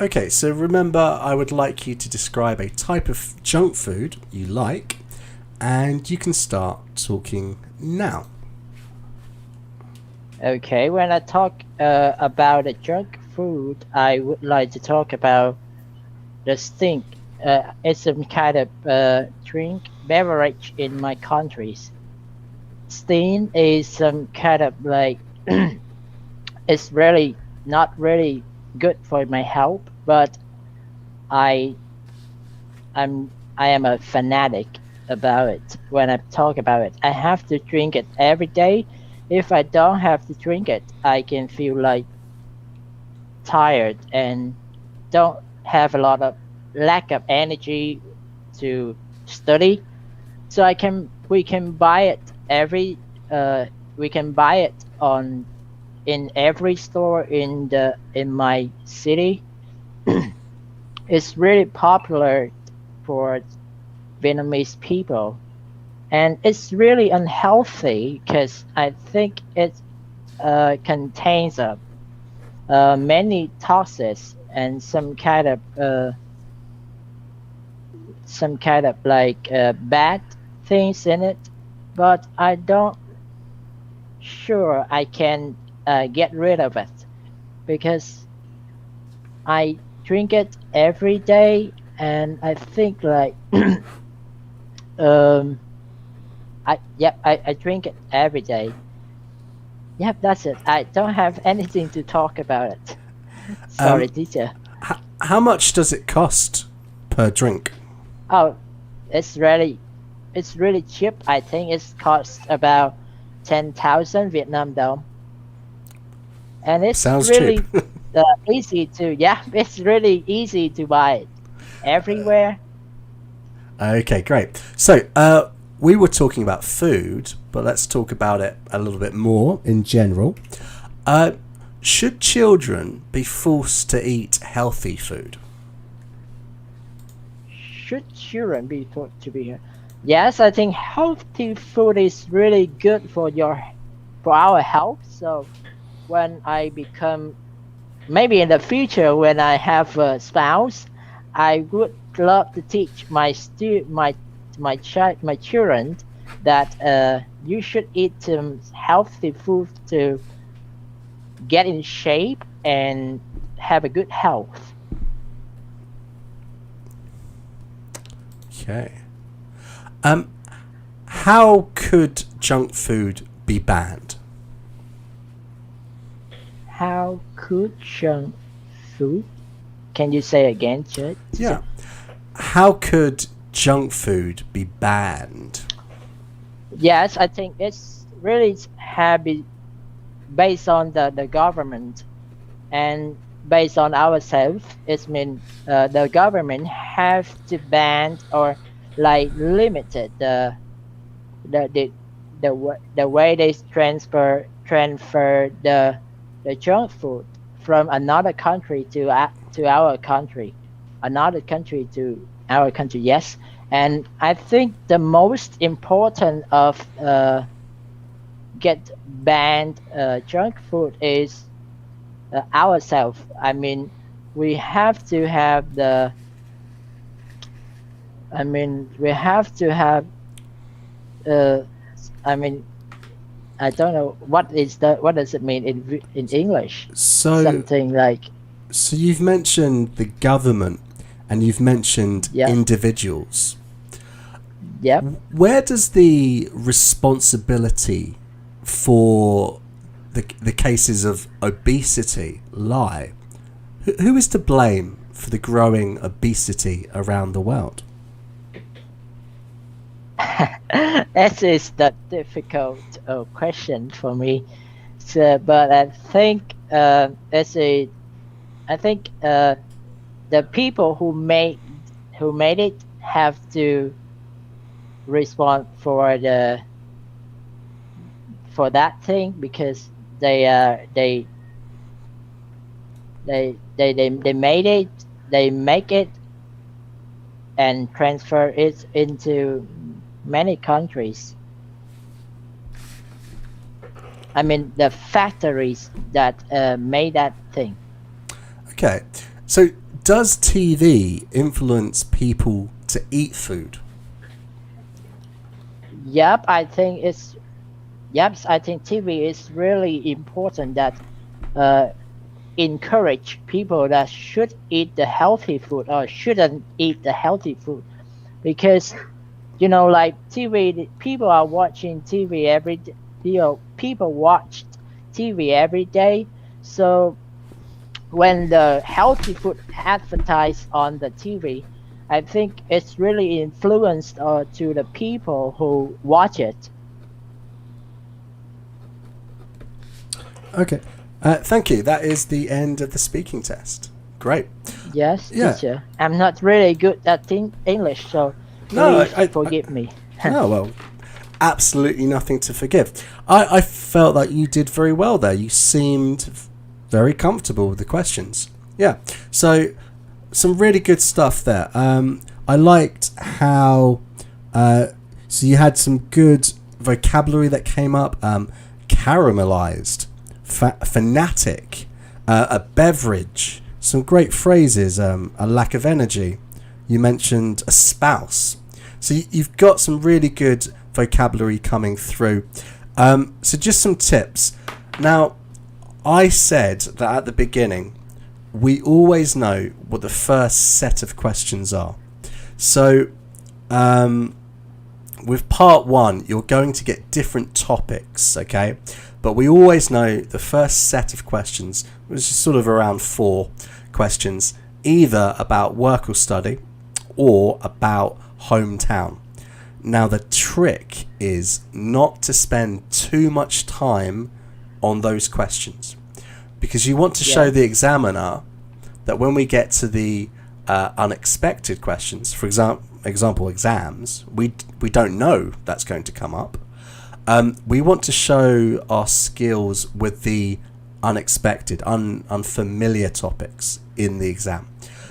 Okay, so remember, I would like you to describe a type of junk food you like, and you can start talking now. Okay, when I talk about the junk food, I would like to talk about the stink. It's some kind of drink beverage in my countries. Steam is some kind of like it's really not really good for my health, but I I am a fanatic about it. When I talk about it, I have to drink it every day. If I don't have to drink it, I can feel like tired and don't have a lot of lack of energy to study. So we can buy it we can buy it on in every store in my city. It's really popular for Vietnamese people, and it's really unhealthy because I think it contains many toxins and some kind of like bad things in it, but I don't sure I can get rid of it because I drink it every day, and I think like I drink it every day. Yep, that's it. I don't have anything to talk about it. Sorry, teacher. How much does it cost per drink? Oh, it's really cheap. I think it costs about 10,000 Vietnam dong, and it's Sounds really cheap. easy to it's really easy to buy it everywhere. Okay, great. So, we were talking about food, but let's talk about it a little bit more in general. Should children be forced to eat healthy food? Should children be taught to be here? Yes, I think healthy food is really good for our health. So when I become maybe in the future when I have a spouse, I would love to teach my children that you should eat healthy food to get in shape and have a good health. Okay. How could junk food be banned? How could junk food? Can you say again, Chad? Yeah. How could junk food be banned? Yes, I think it's really heavy based on the government and based on ourselves. It means the government have to ban or like limited the way they transfer the junk food from another country to our country, another country to our country. Yes, and I think the most important of get banned junk food is ourselves. I mean, we have to have the. I mean, we have to have. I mean, I don't know what does it mean in English? So, Something like. So you've mentioned the government and you've mentioned individuals. Yep. Where does the responsibility for the cases of obesity lie? Who is to blame for the growing obesity around the world? That is the difficult question for me. So, but I think the people who made it have to respond for that thing because they made it, they make it and transfer it into many countries. I mean the factories that made that thing. Okay, so does TV influence people to eat food? Yep, I think TV is really important that encourage people that should eat the healthy food or shouldn't eat the healthy food, because like TV, people are watching TV every day. People watch TV every day, so when the healthy food advertised on the TV, I think it's really influenced to the people who watch it. Okay. Thank you. That is the end of the speaking test. Great. Yes, Yeah. teacher. I'm not really good at English, so No, please forgive me. Oh, well, absolutely nothing to forgive. I felt that you did very well there. You seemed very comfortable with the questions. Yeah. So, some really good stuff there. I liked how... so you had some good vocabulary that came up. Caramelized. Fanatic. A beverage. Some great phrases. A lack of energy. You mentioned a spouse. So you've got some really good vocabulary coming through. So just some tips. Now, I said that at the beginning, we always know what the first set of questions are. So with part 1, you're going to get different topics, okay? But we always know the first set of questions, which is sort of around 4 questions, either about work or study or about hometown. Now the trick is not to spend too much time on those questions, because you want to show the examiner that when we get to the unexpected questions, for example exams, we don't know that's going to come up. We want to show our skills with the unexpected, unfamiliar topics in the exam.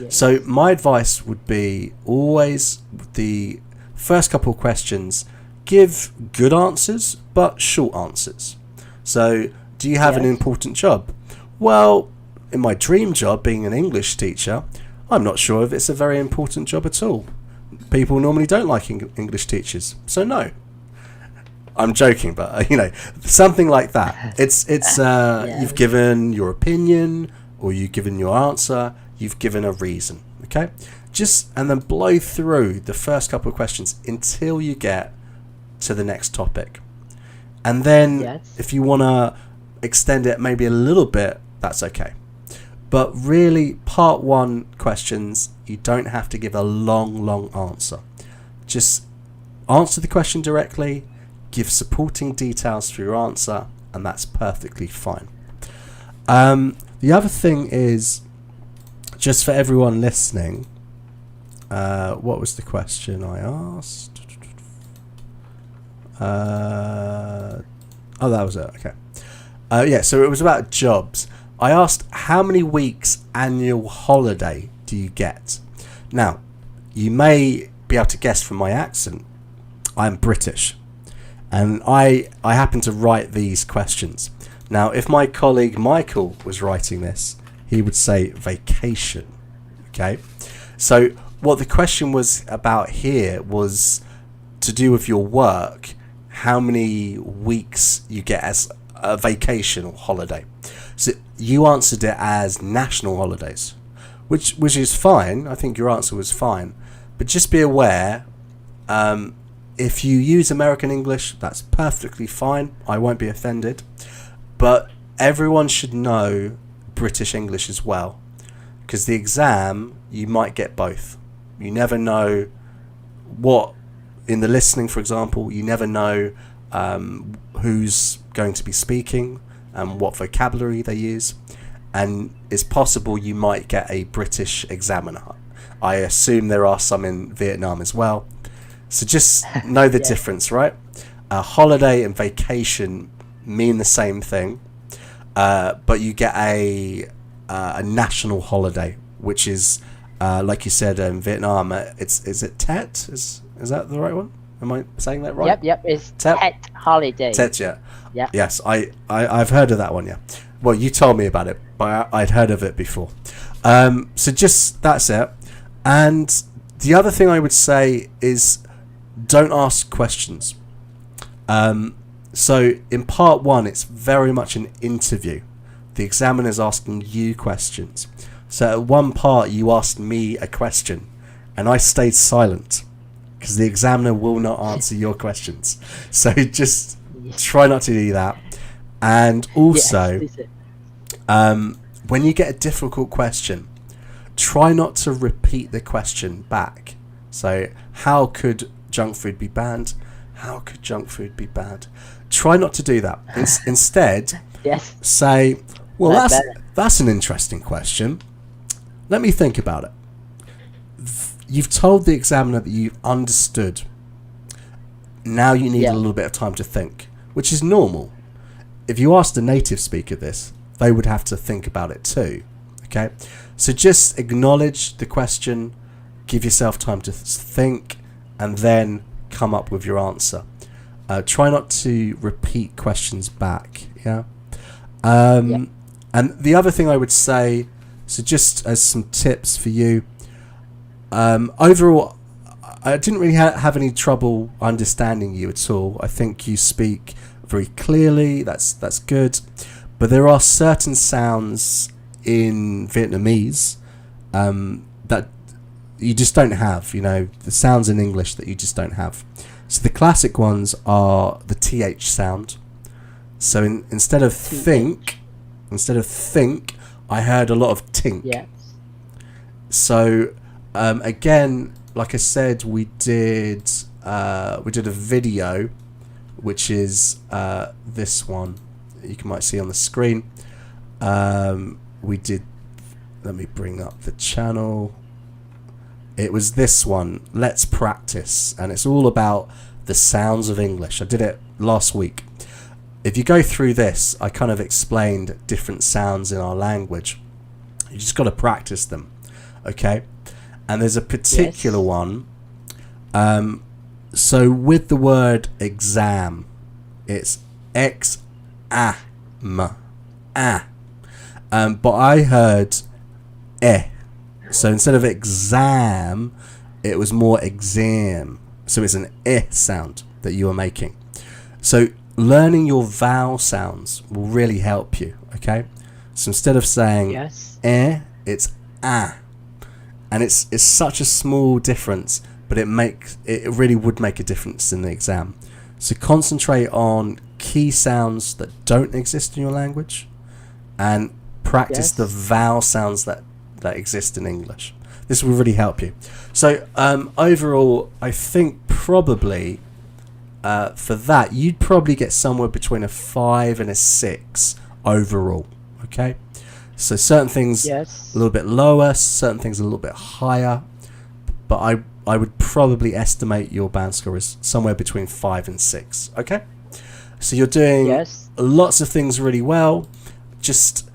So my advice would be always the first couple of questions, give good answers but short answers. So do you have an important job? Well, in my dream job, being an English teacher, I'm not sure if it's a very important job at all. People normally don't like English teachers, so no. I'm joking, but something like that. It's you've given your opinion, or you've given your answer, you've given a reason, okay? And then blow through the first couple of questions until you get to the next topic. And then if you want to extend it maybe a little bit, that's okay. But really, part 1 questions, you don't have to give a long answer. Just answer the question directly, give supporting details for your answer, and that's perfectly fine. The other thing is, just for everyone listening, what was the question I asked? Oh, that was it. Okay. So it was about jobs. I asked, how many weeks annual holiday do you get? Now, you may be able to guess from my accent, I'm British. And I happen to write these questions. Now, if my colleague Michael was writing this, he would say vacation. Okay? So what the question was about here was to do with your work, how many weeks you get as a vacation or holiday. So you answered it as national holidays, which is fine. I think your answer was fine. But just be aware, if you use American English, that's perfectly fine. I won't be offended. But everyone should know British English as well, because the exam, you might get both. You never know what, in the listening, for example, you never know who's going to be speaking and what vocabulary they use. And it's possible you might get a British examiner. I assume there are some in Vietnam as well. So just know the difference, right? Holiday and vacation mean the same thing, but you get a national holiday, which is, like you said, in Vietnam, is it Tet? Is that the right one? Am I saying that right? Yep, it's Tet holiday. Tet, yeah. Yes, I've heard of that one, yeah. Well, you told me about it, but I'd heard of it before. So just that's it. And the other thing I would say is don't ask questions. So in part 1, it's very much an interview. The examiner's asking you questions. So at one part, you asked me a question, and I stayed silent because the examiner will not answer your questions. So just try not to do that. And also, Yes, teacher. when you get a difficult question, try not to repeat the question back. So, how could junk food be banned? How could junk food be banned? Try not to do that. Instead, Yes. say, well, That's that's an interesting question. Let me think about it. You've told the examiner that you understood. Now you need Yeah. a little bit of time to think, which is normal. If you asked a native speaker this, they would have to think about it too. Okay? So just acknowledge the question, give yourself time to think, and then come up with your answer. Try not to repeat questions back. Yeah. And the other thing I would say, so just as some tips for you, overall, I didn't really have any trouble understanding you at all. I think you speak very clearly. That's good. But there are certain sounds in Vietnamese that you just don't have. You know, the sounds in English that you just don't have. So the classic ones are the th sound. So instead of think, I heard a lot of tink. Yes. So again, like I said, we did a video, which is this one. You might see on the screen. We did. Let me bring up the channel. It was this one. Let's practice, and it's all about the sounds of English. I did it last week. If you go through this, I kind of explained different sounds in our language. You just got to practice them, okay? And there's a particular one. So with the word exam, it's X-A-M. But I heard eh. So instead of exam, it was more exam. So it's an eh sound that you are making. So learning your vowel sounds will really help you, okay? So instead of saying Yes. eh, it's ah. And it's such a small difference, but it really would make a difference in the exam. So concentrate on key sounds that don't exist in your language and practice Yes. the vowel sounds that exist in English. This will really help you. So overall, I think probably for that, you'd probably get somewhere between a 5 and a 6 overall, okay? So certain things Yes. a little bit lower, certain things a little bit higher, but I would probably estimate your band score is somewhere between 5 and 6, okay? So you're doing Yes. lots of things really well. Just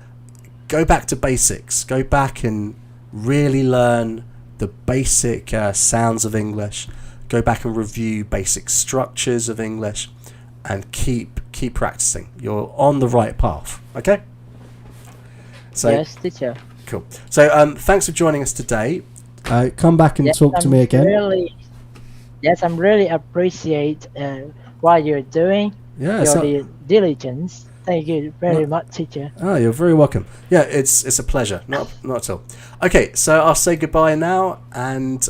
go back to basics. Go back and really learn the basic sounds of English. Go back and review basic structures of English, and keep practicing. You're on the right path, okay? So Yes, teacher. cool. So thanks for joining us today. Come back and Yes, talk to me again. I'm really appreciate what you're doing. Yeah. Your diligence. Thank you very much, teacher. Oh, you're very welcome. Yeah, it's a pleasure. Not at all. Okay, so I'll say goodbye now, and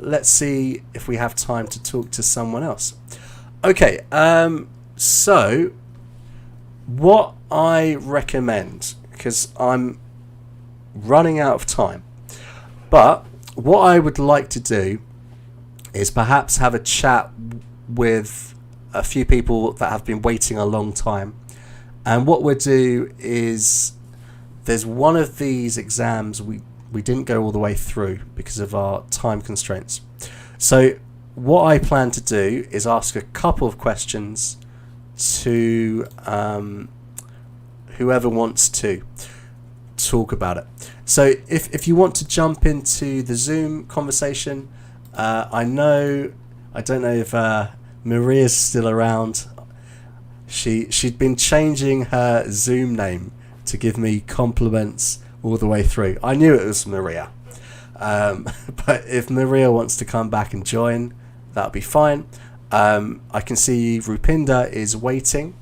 let's see if we have time to talk to someone else. Okay. So what I recommend, because I'm running out of time, but what I would like to do is perhaps have a chat with a few people that have been waiting a long time. And what we'll do is, there's one of these exams we didn't go all the way through because of our time constraints. So what I plan to do is ask a couple of questions to whoever wants to talk about it. So if you want to jump into the Zoom conversation, I don't know if Maria's still around. She'd been changing her Zoom name to give me compliments. all the way through. I knew it was Maria. But if Maria wants to come back and join, that'll be fine. I can see Rupinder is waiting,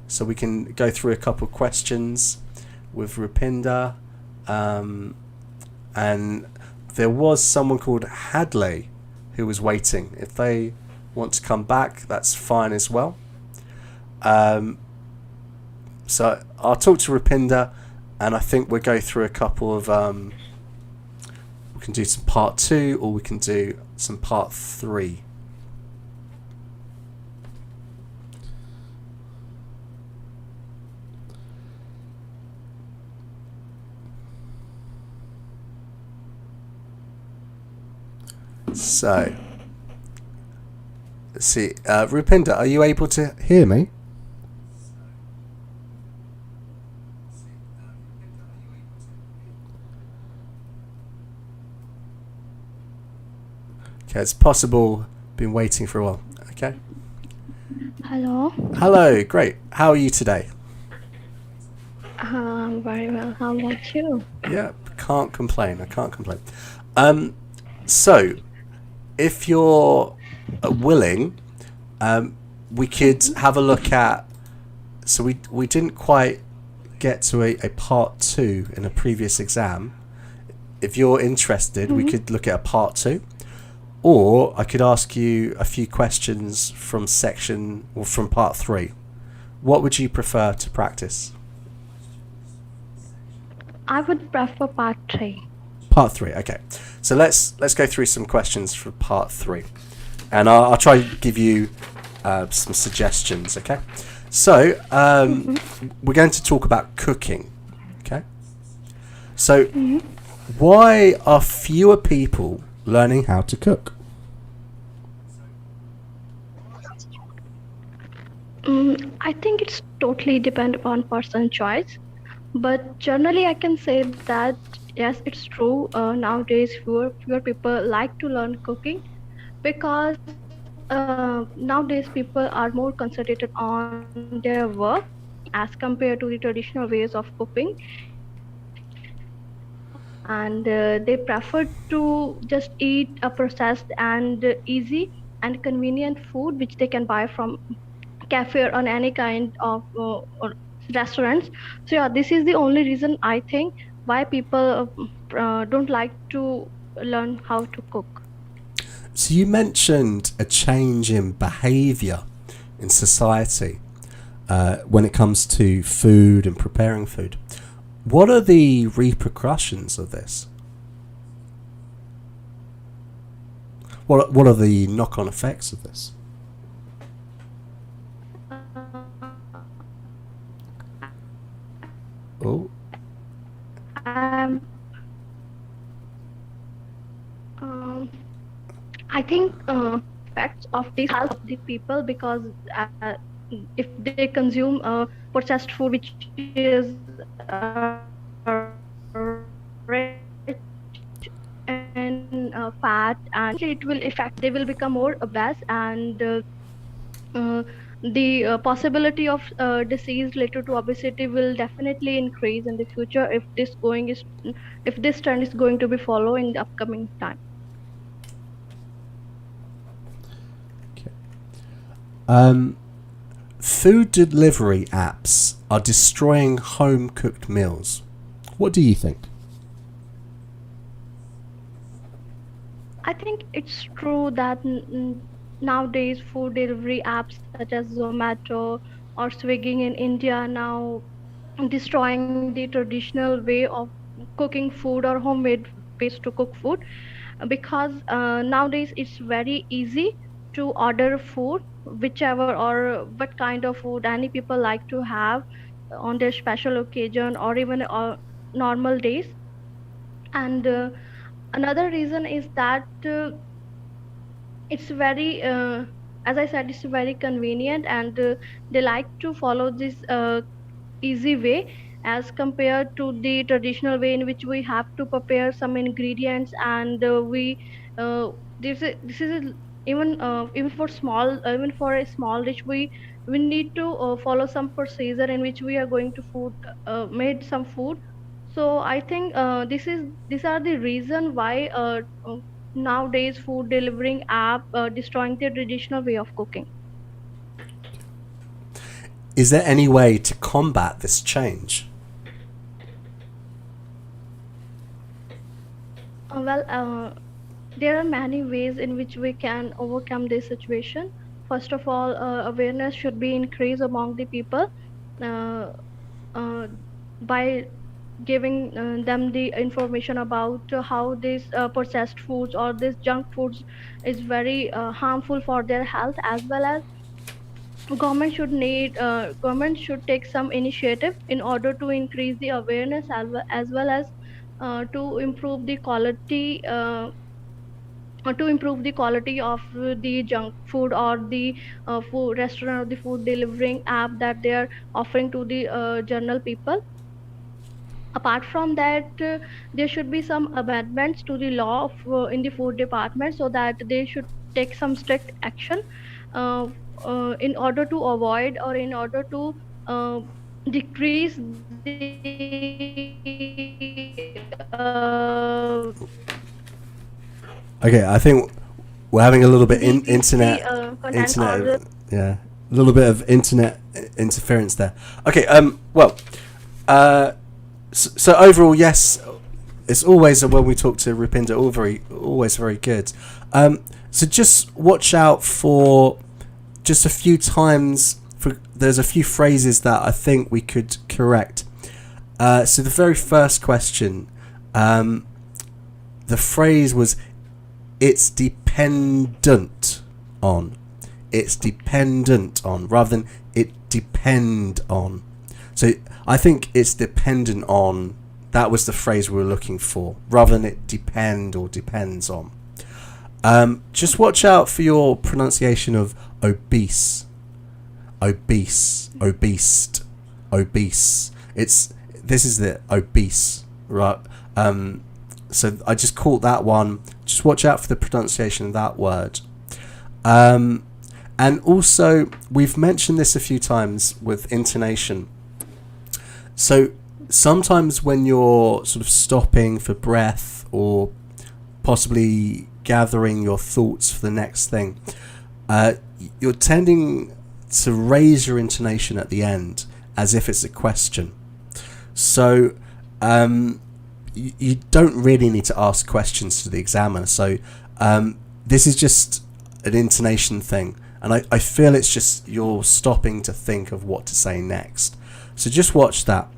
so we can go through a couple of questions with Rupinder. And there was someone called Hadley who was waiting. If they want to come back, that's fine as well. So I'll talk to Rupinder, and I think we'll go through a couple of we can do some part 2, or we can do some part 3. So let's see, Rupinder, are you able to hear me? Okay, it's possible. Been waiting for a while. Okay. Hello. Hello. Great. How are you today? Very well. How about you? Yeah, can't complain. I can't complain. So, if you're willing, we could have a look at. So we didn't quite get to a part 2 in a previous exam. If you're interested, we could look at a part 2. Or I could ask you a few questions from section or from part 3. What would you prefer to practice? I would prefer part 3. Part 3, okay. So let's go through some questions for part 3, and I'll try to give you some suggestions. Okay. So we're going to talk about cooking. Okay. So why are fewer people learning how to cook? I think it's totally depend upon person choice, but generally I can say that yes, it's true. Nowadays, fewer people like to learn cooking because nowadays people are more concentrated on their work as compared to the traditional ways of cooking, and they prefer to just eat a processed and easy and convenient food which they can buy from cafe or on any kind of or restaurants. So yeah, this is the only reason I think why people don't like to learn how to cook. So you mentioned a change in behaviour in society when it comes to food and preparing food. What are the repercussions of this? What are the knock-on effects of this? Oh. I think effects of this health of the people because if they consume processed food which is rich in fat, and it will affect, they will become more obese, and the possibility of disease related to obesity will definitely increase in the future if this trend is going to be followed in the upcoming time. Food delivery apps are destroying home-cooked meals. What do you think? I think it's true that nowadays food delivery apps such as Zomato or Swiggy in India are now destroying the traditional way of cooking food or homemade ways to cook food, because nowadays it's very easy to order food whichever or what kind of food any people like to have on their special occasion or even normal days. And another reason is that it's very as I said, it's very convenient, and they like to follow this easy way as compared to the traditional way in which we have to prepare some ingredients, and we this is even for small, even for a small dish, we need to follow some procedure in which we are going to food made some food. So I think these are the reason why nowadays food delivering app destroying the traditional way of cooking. Is there any way to combat this change? Well, there are many ways in which we can overcome this situation. First of all, awareness should be increased among the people uh, uh, by giving them the information about how these processed foods or these junk foods is very harmful for their health, as well as government should take some initiative in order to increase the awareness, as well as to improve the quality of the junk food or the food restaurant or the food delivering app that they are offering to the general people. Apart from that, there should be some amendments to the law in the food department, so that they should take some strict action uh, in order to avoid, or in order to uh, decrease Okay, I think we're having a little bit the internet content or the yeah, a little bit of internet interference there. Okay, well, so overall, yes, it's always when we talk to Rupinder, always very good. So just watch out for just a few times. There's a few phrases that I think we could correct. So the very first question, the phrase was, "It's dependent on." It's dependent on, rather than "it depend on." So I think "it's dependent on," that was the phrase we were looking for, rather than "it depend" or "depends on." Just watch out for your pronunciation of obese, obese, obese, obese. This is the obese, right? So I just caught that one. Just watch out for the pronunciation of that word. And also, we've mentioned this a few times with intonation. So sometimes when you're sort of stopping for breath or possibly gathering your thoughts for the next thing, you're tending to raise your intonation at the end as if it's a question. So you don't really need to ask questions to the examiner. So this is just an intonation thing. And I feel it's just you're stopping to think of what to say next. So just watch that.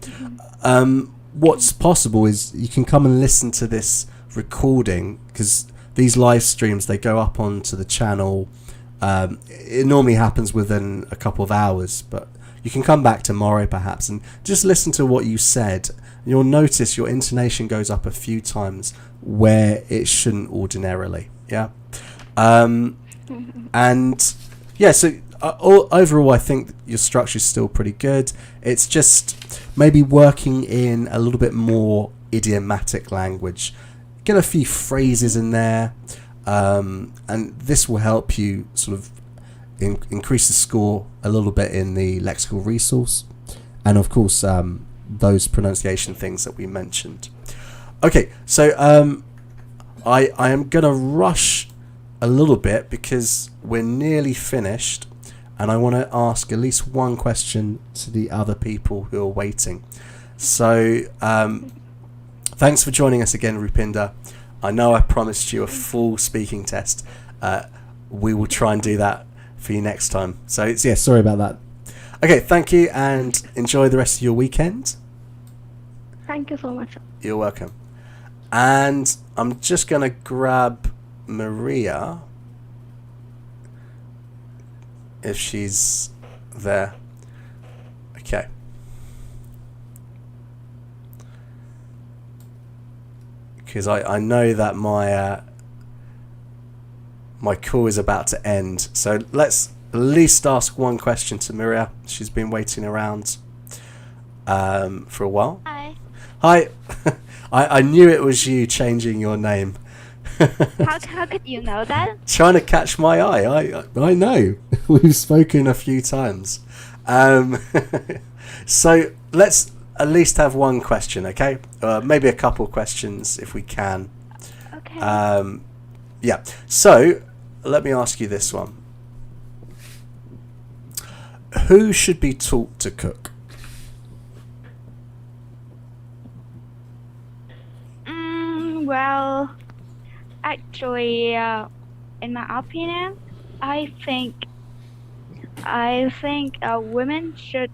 What's possible is you can come and listen to this recording, because these live streams, they go up onto the channel. It normally happens within a couple of hours, but you can come back tomorrow perhaps and just listen to what you said. You'll notice your intonation goes up a few times where it shouldn't ordinarily. Yeah. And yeah, so overall I think your structure is still pretty good. It's just maybe working in a little bit more idiomatic language. Get a few phrases in there, and this will help you sort of increase the score a little bit in the lexical resource, and of course those pronunciation things that we mentioned. Okay, so I am gonna rush a little bit because we're nearly finished, and I want to ask at least one question to the other people who are waiting. So thanks for joining us again, Rupinder. I know I promised you a full speaking test. We will try and do that for you next time. So yeah, sorry about that. Okay, thank you, and enjoy the rest of your weekend. Thank you so much. You're welcome. And I'm just going to grab Maria, if she's there. Okay. Because I know that my my call is about to end. So let's at least ask one question to Maria. She's been waiting around for a while. Hi. Hi. I knew it was you changing your name. How could you know that? Trying to catch my eye. I know. We've spoken a few times. So let's at least have one question, okay? Maybe a couple questions if we can. Okay. Yeah. So let me ask you this one: who should be taught to cook? Well, actually, in my opinion, I think women should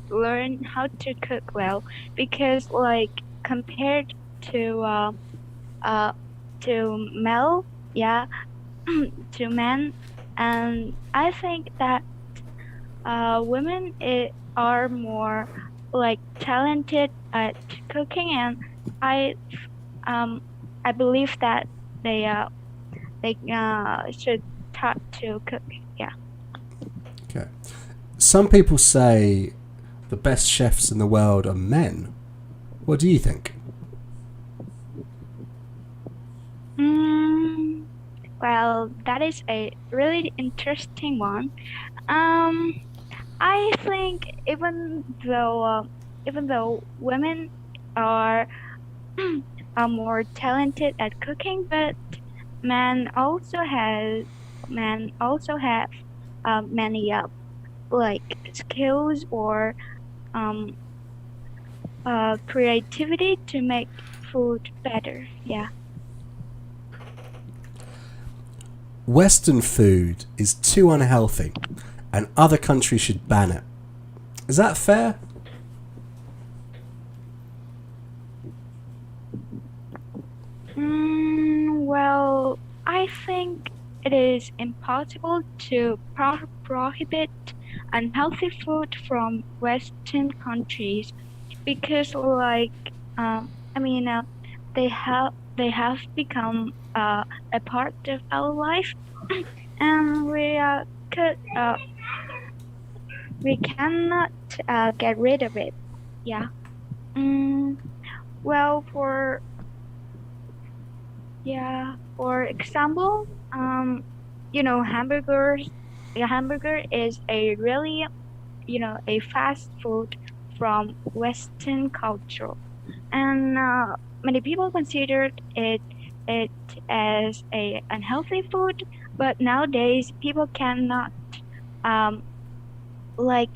learn how to cook well, because like compared to male, yeah, to men, and I think that women are more like talented at cooking, and I I believe that they should taught to cook. Yeah. Okay. Some people say the best chefs in the world are men. What do you think? Well, that is a really interesting one. I think even though women are are more talented at cooking, but men also have many like skills or creativity to make food better. Yeah. Western food is too unhealthy and other countries should ban it. Is that fair? Well, I think it is impossible to prohibit unhealthy food from Western countries, because, like, I mean, they have become a part of our life, and we cannot get rid of it. Yeah. Well, for example, hamburgers. A hamburger is a really, a fast food from Western culture, and many people considered it as a unhealthy food. But nowadays, people cannot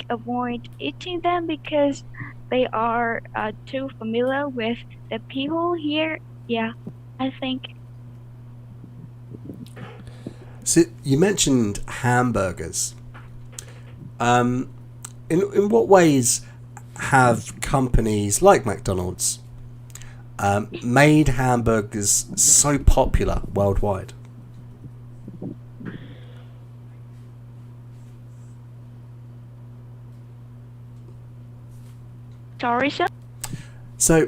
avoid eating them because they are too familiar with the people here. Yeah, I think. So you mentioned hamburgers. In what ways have companies like McDonald's made hamburgers so popular worldwide? Sorry, sir. So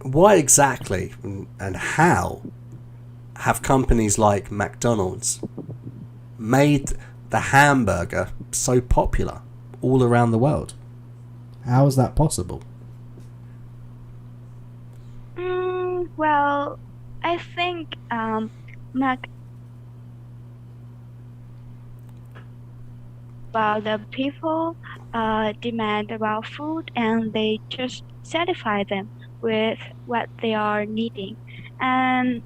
why exactly and how have companies like McDonald's made the hamburger so popular all around the world? How is that possible? Well, I think the people demand about food, and they just satisfy them with what they are needing, and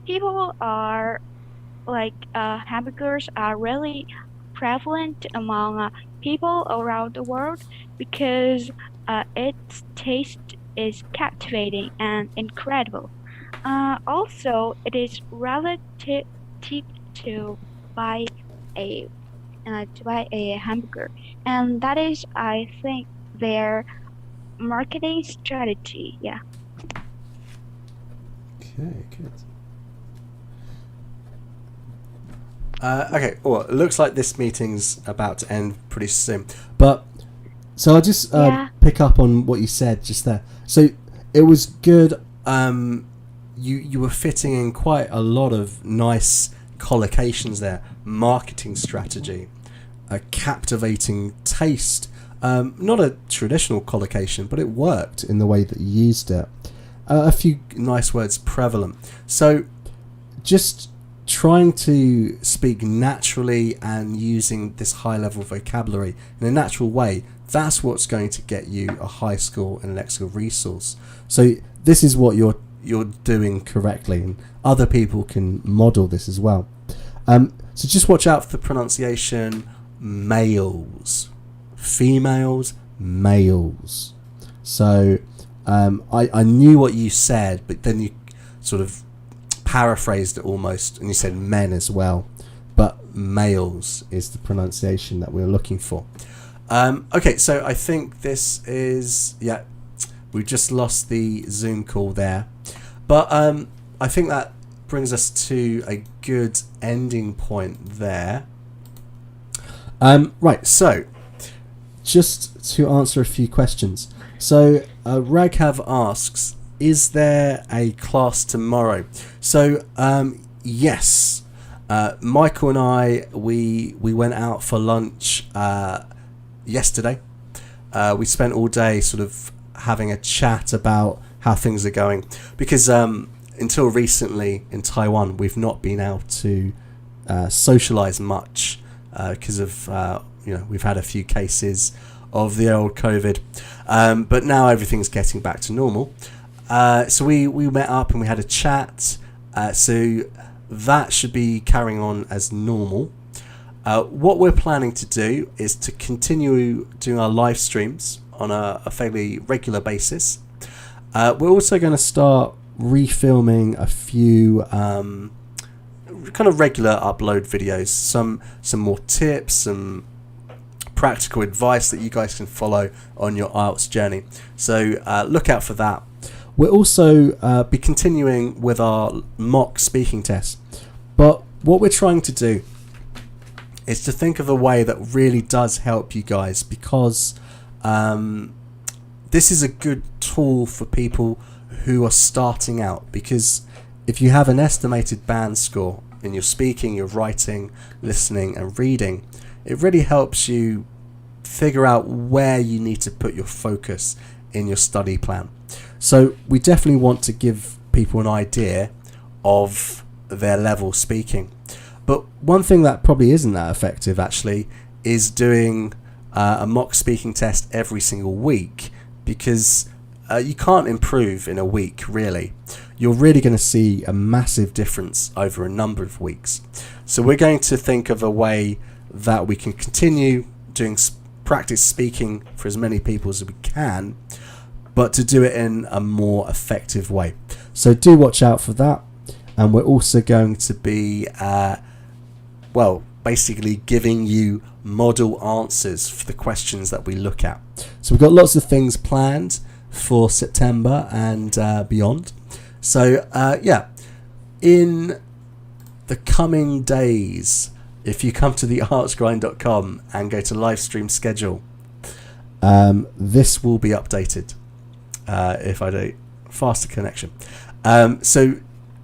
people are hamburgers are really prevalent among people around the world because its taste is captivating and incredible. Also, it is relative cheap to buy a hamburger, and that is, I think, their marketing strategy. Yeah. Okay, good. Okay, well, it looks like this meeting's about to end pretty soon. But, so I'll just pick up on what you said just there. So, it was good. You were fitting in quite a lot of nice collocations there. Marketing strategy, a captivating taste. Not a traditional collocation, but it worked in the way that you used it. A few nice words prevalent. So, just trying to speak naturally and using this high level vocabulary in a natural way, that's what's going to get you a high score in lexical resource. So this is what you're doing correctly, and other people can model this as well. So just watch out for the pronunciation males, females, males. So I knew what you said, but then you sort of paraphrased it almost, and you said men as well, but males is the pronunciation that we're looking for. Okay, so I think this is, yeah, we just lost the Zoom call there, but I think that brings us to a good ending point there. Right, so just to answer a few questions. So Raghav asks, is there a class tomorrow? So yes, Michael and I, we went out for lunch yesterday. We spent all day sort of having a chat about how things are going, because until recently in Taiwan we've not been able to socialize much because of we've had a few cases of the old COVID, but now everything's getting back to normal. So we met up and we had a chat, so that should be carrying on as normal. What we're planning to do is to continue doing our live streams on a fairly regular basis. We're also going to start refilming a few kind of regular upload videos, some more tips, some practical advice that you guys can follow on your IELTS journey. So look out for that. We'll also be continuing with our mock speaking test, but what we're trying to do is to think of a way that really does help you guys, because this is a good tool for people who are starting out, because if you have an estimated band score in your speaking, your writing, listening and reading, it really helps you figure out where you need to put your focus in your study plan. So we definitely want to give people an idea of their level speaking. But one thing that probably isn't that effective actually is doing a mock speaking test every single week, because you can't improve in a week really. You're really going to see a massive difference over a number of weeks. So we're going to think of a way that we can continue doing practice speaking for as many people as we can, but to do it in a more effective way. So do watch out for that. And we're also going to be basically giving you model answers for the questions that we look at. So we've got lots of things planned for September and beyond. So in the coming days, if you come to the IELTSGrind.com and go to live stream schedule, this will be updated if I do faster connection. So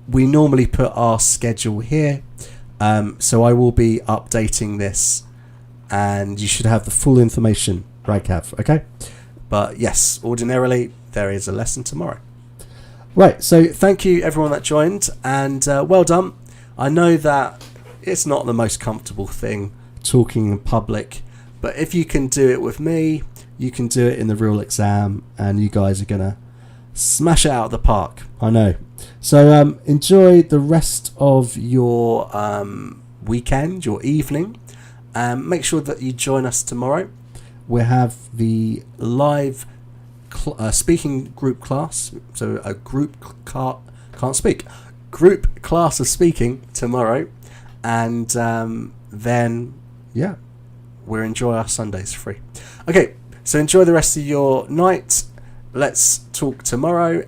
we normally put our schedule here, so I will be updating this and you should have the full information, Raghav, okay? But yes, ordinarily there is a lesson tomorrow. Right, so thank you everyone that joined, and well done. I know that it's not the most comfortable thing talking in public, but if you can do it with me, you can do it in the real exam, and you guys are gonna smash it out of the park, I know. So enjoy the rest of your weekend, your evening, and make sure that you join us tomorrow. We have the live speaking group class, so a group class of speaking tomorrow, and then we'll enjoy our Sundays free. Okay, so enjoy the rest of your night. Let's talk tomorrow.